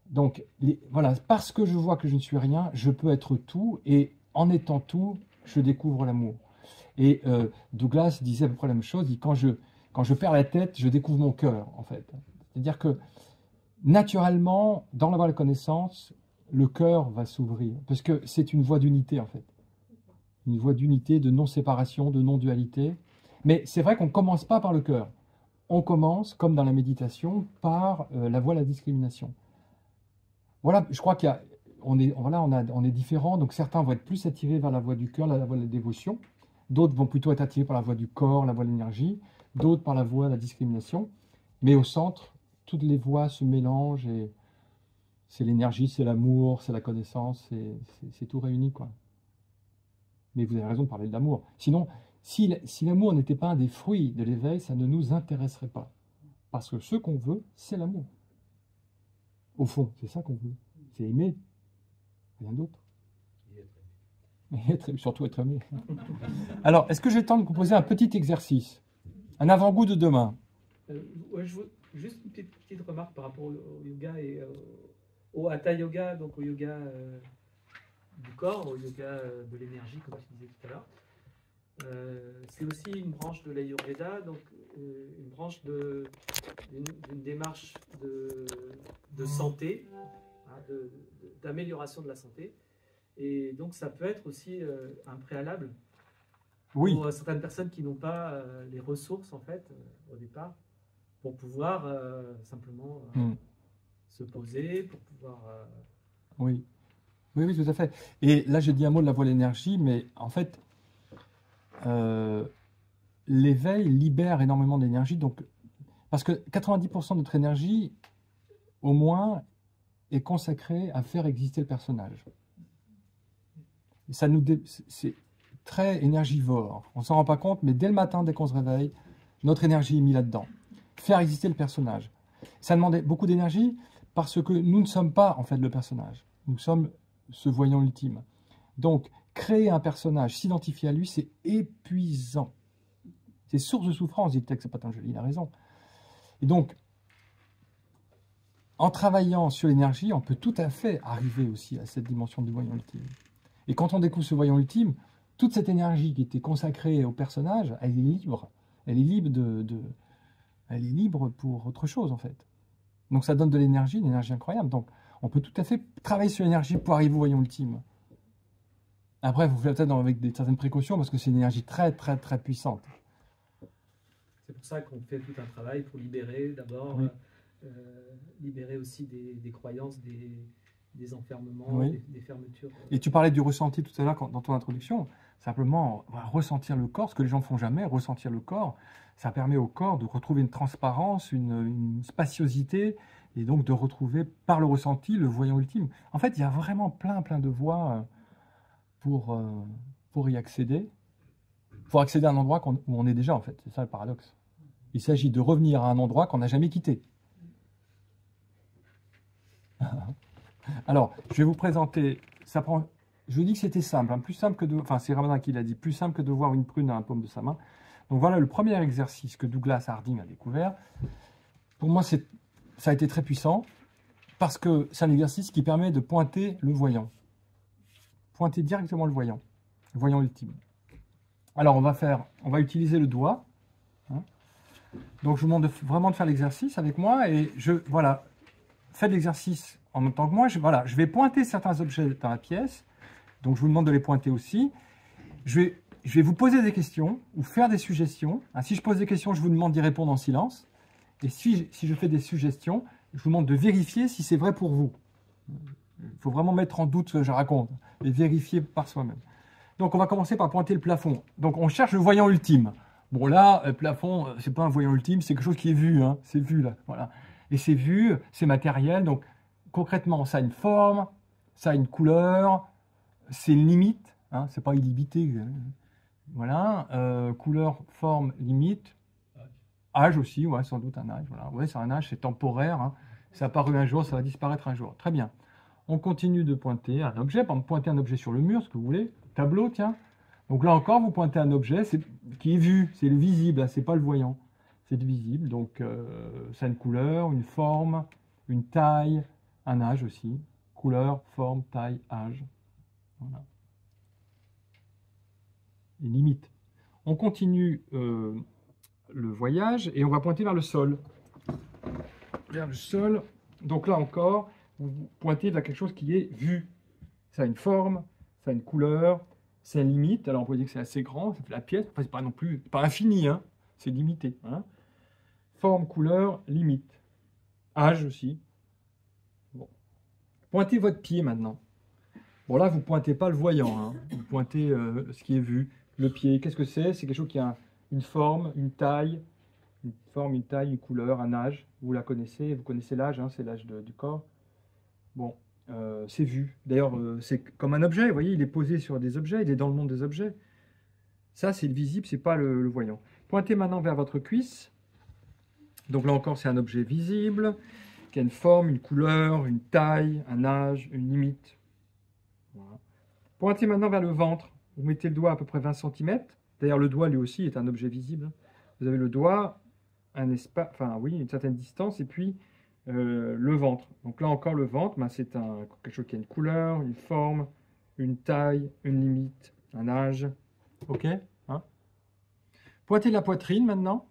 Donc, voilà, parce que je vois que je ne suis rien, je peux être tout. Et en étant tout, je découvre l'amour. Et Douglas disait à peu près la même chose. Il dit, quand je perds la tête, je découvre mon cœur, en fait. C'est-à-dire que, naturellement, dans la voie de la connaissance, le cœur va s'ouvrir. Parce que c'est une voie d'unité, en fait. Une voie d'unité, de non-séparation, de non-dualité. Mais c'est vrai qu'on ne commence pas par le cœur. On commence, comme dans la méditation, par la voie de la discrimination. Voilà, je crois on est différents. Donc certains vont être plus attirés vers la voie du cœur, la voie de la dévotion. D'autres vont plutôt être attirés par la voie du corps, la voie de l'énergie. D'autres par la voie de la discrimination. Mais au centre, toutes les voies se mélangent et c'est l'énergie, c'est l'amour, c'est la connaissance, c'est tout réuni, quoi. Mais vous avez raison de parler de l'amour. Sinon, si l'amour n'était pas un des fruits de l'éveil, ça ne nous intéresserait pas. Parce que ce qu'on veut, c'est l'amour. Au fond, c'est ça qu'on veut. C'est aimer. Rien d'autre. Et surtout être aimé. Alors, est-ce que j'ai le temps de vous poser un petit exercice? Un avant-goût de demain. Ouais, juste une petite remarque par rapport au yoga et au Hatha Yoga, donc au yoga du corps, au yoga de l'énergie, comme tu disais tout à l'heure. C'est aussi une branche de l'Ayurveda, donc une branche d'une démarche de santé, hein, d'amélioration de la santé. Et donc ça peut être aussi un préalable pour certaines personnes qui n'ont pas les ressources en fait au départ pour pouvoir simplement se poser, pour pouvoir... Oui, tout à fait. Et là j'ai dit un mot de la voie de l'énergie, mais en fait l'éveil libère énormément d'énergie, donc, parce que 90% de notre énergie, au moins, est consacrée à faire exister le personnage. C'est très énergivore. On ne s'en rend pas compte, mais dès le matin, dès qu'on se réveille, notre énergie est mise là-dedans. Faire exister le personnage. Ça demandait beaucoup d'énergie parce que nous ne sommes pas, en fait, le personnage. Nous sommes ce voyant ultime. Donc, créer un personnage, s'identifier à lui, c'est épuisant. C'est source de souffrance, dit le texte de Patanjali, il a raison. Et donc, en travaillant sur l'énergie, on peut tout à fait arriver aussi à cette dimension du voyant ultime. Et quand on découvre ce voyant ultime, toute cette énergie qui était consacrée au personnage, elle est libre. Elle est libre elle est libre pour autre chose, en fait. Donc ça donne de l'énergie, une énergie incroyable. Donc on peut tout à fait travailler sur l'énergie pour arriver au voyant ultime. Après, il faut faire peut-être avec certaines précautions, parce que c'est une énergie très, très, très puissante. C'est pour ça qu'on fait tout un travail pour libérer d'abord, libérer aussi des croyances, des enfermements, des fermetures. Et tu parlais du ressenti tout à l'heure dans ton introduction. Simplement, ressentir le corps, ce que les gens ne font jamais, ressentir le corps, ça permet au corps de retrouver une transparence, une spaciosité, et donc de retrouver par le ressenti le voyant ultime. En fait, il y a vraiment plein de voies pour y accéder. Pour accéder à un endroit où on est déjà, en fait. C'est ça le paradoxe. Il s'agit de revenir à un endroit qu'on n'a jamais quitté. Alors, je vais vous présenter, je dis que c'était simple, hein, plus simple que de... Enfin, c'est Ramadan qui l'a dit, plus simple que de voir une prune dans la paume de sa main. Donc voilà le premier exercice que Douglas Harding a découvert. Pour moi, ça a été très puissant parce que c'est un exercice qui permet de pointer le voyant. Pointer directement le voyant ultime. Alors, on va utiliser le doigt. Hein. Donc, je vous demande vraiment de faire l'exercice avec moi et voilà, faites l'exercice en même temps que moi. Je vais pointer certains objets dans la pièce. Donc, je vous demande de les pointer aussi. Je vais vous poser des questions ou faire des suggestions. Hein, si je pose des questions, je vous demande d'y répondre en silence. Et si je fais des suggestions, je vous demande de vérifier si c'est vrai pour vous. Il faut vraiment mettre en doute ce que je raconte et vérifier par soi-même. Donc, on va commencer par pointer le plafond. Donc, on cherche le voyant ultime. Bon, là, le plafond, c'est pas un voyant ultime, c'est quelque chose qui est vu. Hein, c'est vu, là. Voilà. Et c'est vu, c'est matériel. Donc, concrètement, ça a une forme, ça a une couleur, c'est une limite. Hein, c'est pas illimité. Voilà. Couleur, forme, limite. Âge aussi, ouais, sans doute un âge. Voilà. Ouais, c'est un âge, c'est temporaire. Hein. Ça a apparu un jour, ça va disparaître un jour. Très bien. On continue de pointer un objet. Par exemple, pointer un objet sur le mur, ce que vous voulez. Tableau, tiens. Donc là encore, vous pointez un objet qui est vu. C'est le visible, c'est pas le voyant. C'est le visible. Donc, ça a une couleur, une forme, une taille, un âge aussi. Couleur, forme, taille, âge. Voilà. Une limite. On continue le voyage et on va pointer vers le sol. Vers le sol. Donc là encore, vous pointez vers quelque chose qui est vu. Ça a une forme, ça a une couleur, ça a une limite. Alors on peut dire que c'est assez grand, ça fait la pièce. Enfin, c'est pas non plus, pas infini, hein. C'est limité. Hein. Forme, couleur, limite. Âge aussi. Bon. Pointez votre pied maintenant. Bon là, vous pointez pas le voyant. Hein. Vous pointez ce qui est vu. Le pied, qu'est-ce que c'est? C'est quelque chose qui a une forme, une taille, une couleur, un âge. Vous la connaissez, vous connaissez l'âge, hein, c'est l'âge du corps. Bon, c'est vu. D'ailleurs, c'est comme un objet, vous voyez, il est posé sur des objets, il est dans le monde des objets. Ça, c'est le visible, c'est pas le voyant. Pointez maintenant vers votre cuisse. Donc là encore, c'est un objet visible, qui a une forme, une couleur, une taille, un âge, une limite. Voilà. Pointez maintenant vers le ventre. Vous mettez le doigt à peu près 20 cm. D'ailleurs, le doigt, lui aussi, est un objet visible. Vous avez le doigt, un espace, enfin oui, une certaine distance, et puis le ventre. Donc là encore, le ventre, ben, c'est quelque chose qui a une couleur, une forme, une taille, une limite, un âge. OK, hein. Pointez la poitrine maintenant.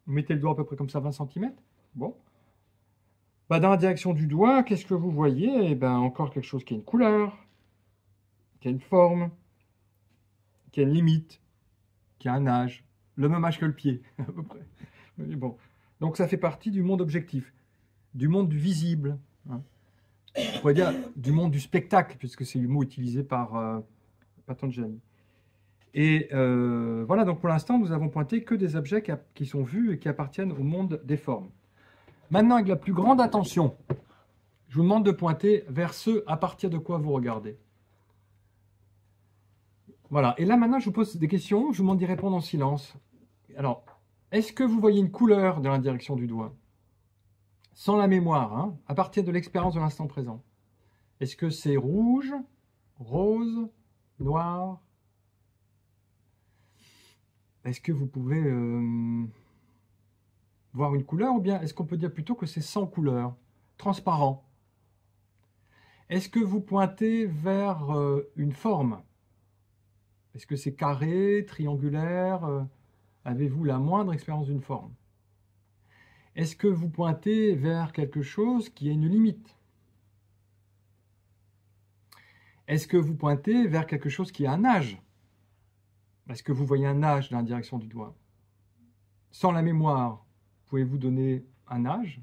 Vous mettez le doigt à peu près comme ça, 20 cm. Bon. Ben, dans la direction du doigt, qu'est-ce que vous voyez? Eh ben, encore quelque chose qui a une couleur, qui a une forme, qui a une limite, qui a un âge, le même âge que le pied, à peu près. Bon. Donc ça fait partie du monde objectif, du monde du visible. Hein. On pourrait dire du monde du spectacle, puisque c'est le mot utilisé par Patanjali. Et voilà, donc pour l'instant, nous avons pointé que des objets qui sont vus et qui appartiennent au monde des formes. Maintenant, avec la plus grande attention, je vous demande de pointer vers ce à partir de quoi vous regardez. Voilà, et là maintenant, je vous pose des questions, je vous demande d'y répondre en silence. Alors, est-ce que vous voyez une couleur dans la direction du doigt? Sans la mémoire, hein, à partir de l'expérience de l'instant présent. Est-ce que c'est rouge, rose, noir? Est-ce que vous pouvez voir une couleur ou bien est-ce qu'on peut dire plutôt que c'est sans couleur, transparent? Est-ce que vous pointez vers une forme? Est-ce que c'est carré, triangulaire? Avez-vous la moindre expérience d'une forme? Est-ce que vous pointez vers quelque chose qui a une limite? Est-ce que vous pointez vers quelque chose qui a un âge? Est-ce que vous voyez un âge dans la direction du doigt? Sans la mémoire, pouvez-vous donner un âge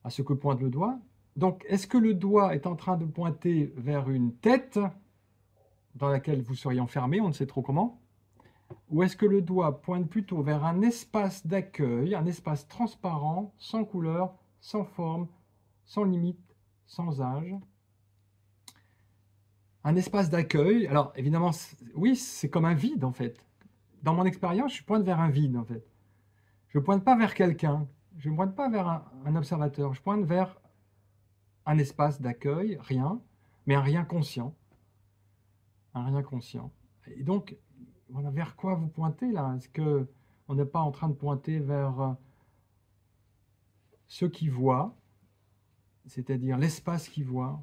à ce que pointe le doigt? Donc, est-ce que le doigt est en train de pointer vers une tête dans laquelle vous seriez enfermé, on ne sait trop comment? Ou est-ce que le doigt pointe plutôt vers un espace d'accueil, un espace transparent, sans couleur, sans forme, sans limite, sans âge? Un espace d'accueil, alors évidemment, oui, c'est comme un vide en fait. Dans mon expérience, je pointe vers un vide en fait. Je ne pointe pas vers quelqu'un, je ne pointe pas vers un observateur, je pointe vers un espace d'accueil, rien. mais un rien conscient. Un rien conscient. Et donc, voilà, vers quoi vous pointez là? Est-ce qu'on n'est pas en train de pointer vers ceux qui voient, c'est-à-dire l'espace qui voit?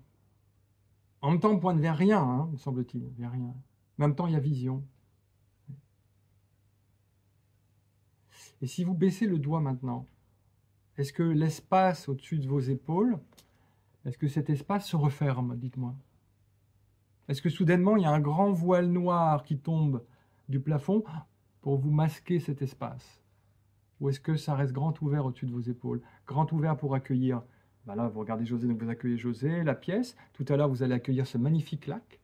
En même temps, on pointe vers rien, hein, me semble-t-il, vers rien. En même temps, il y a vision. Et si vous baissez le doigt maintenant, est-ce que l'espace au-dessus de vos épaules, est-ce que cet espace se referme? Dites-moi. Est-ce que soudainement, il y a un grand voile noir qui tombe du plafond pour vous masquer cet espace? Ou est-ce que ça reste grand ouvert au-dessus de vos épaules? Grand ouvert pour accueillir, ben là, vous regardez José, donc vous accueillez José, la pièce. Tout à l'heure, vous allez accueillir ce magnifique lac,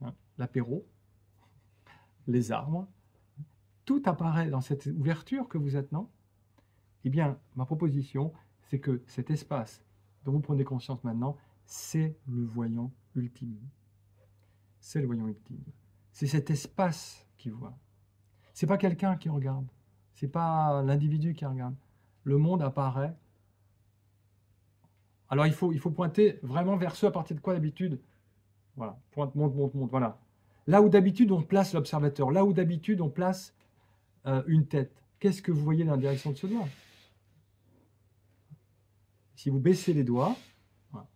hein, l'apéro, les arbres. Tout apparaît dans cette ouverture que vous êtes, non? Eh bien, ma proposition, c'est que cet espace dont vous prenez conscience maintenant, c'est le voyant ultime. C'est le voyant ultime. C'est cet espace qui voit. C'est pas quelqu'un qui regarde. C'est pas l'individu qui regarde. Le monde apparaît. Alors, il faut pointer vraiment vers ce à partir de quoi d'habitude? Voilà. Pointe, monte, monte, monte. Voilà. Là où d'habitude on place l'observateur, là où d'habitude on place une tête. Qu'est-ce que vous voyez dans la direction de ce doigt? Si vous baissez les doigts, voilà.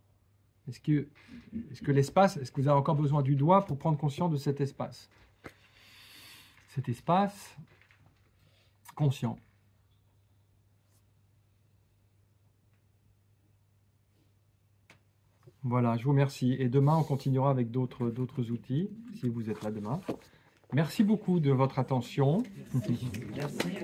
Est-ce que l'espace, est-ce que vous avez encore besoin du doigt pour prendre conscience de cet espace? Cet espace conscient. Voilà, je vous remercie. Et demain, on continuera avec d'autres outils, si vous êtes là demain. Merci beaucoup de votre attention. Merci.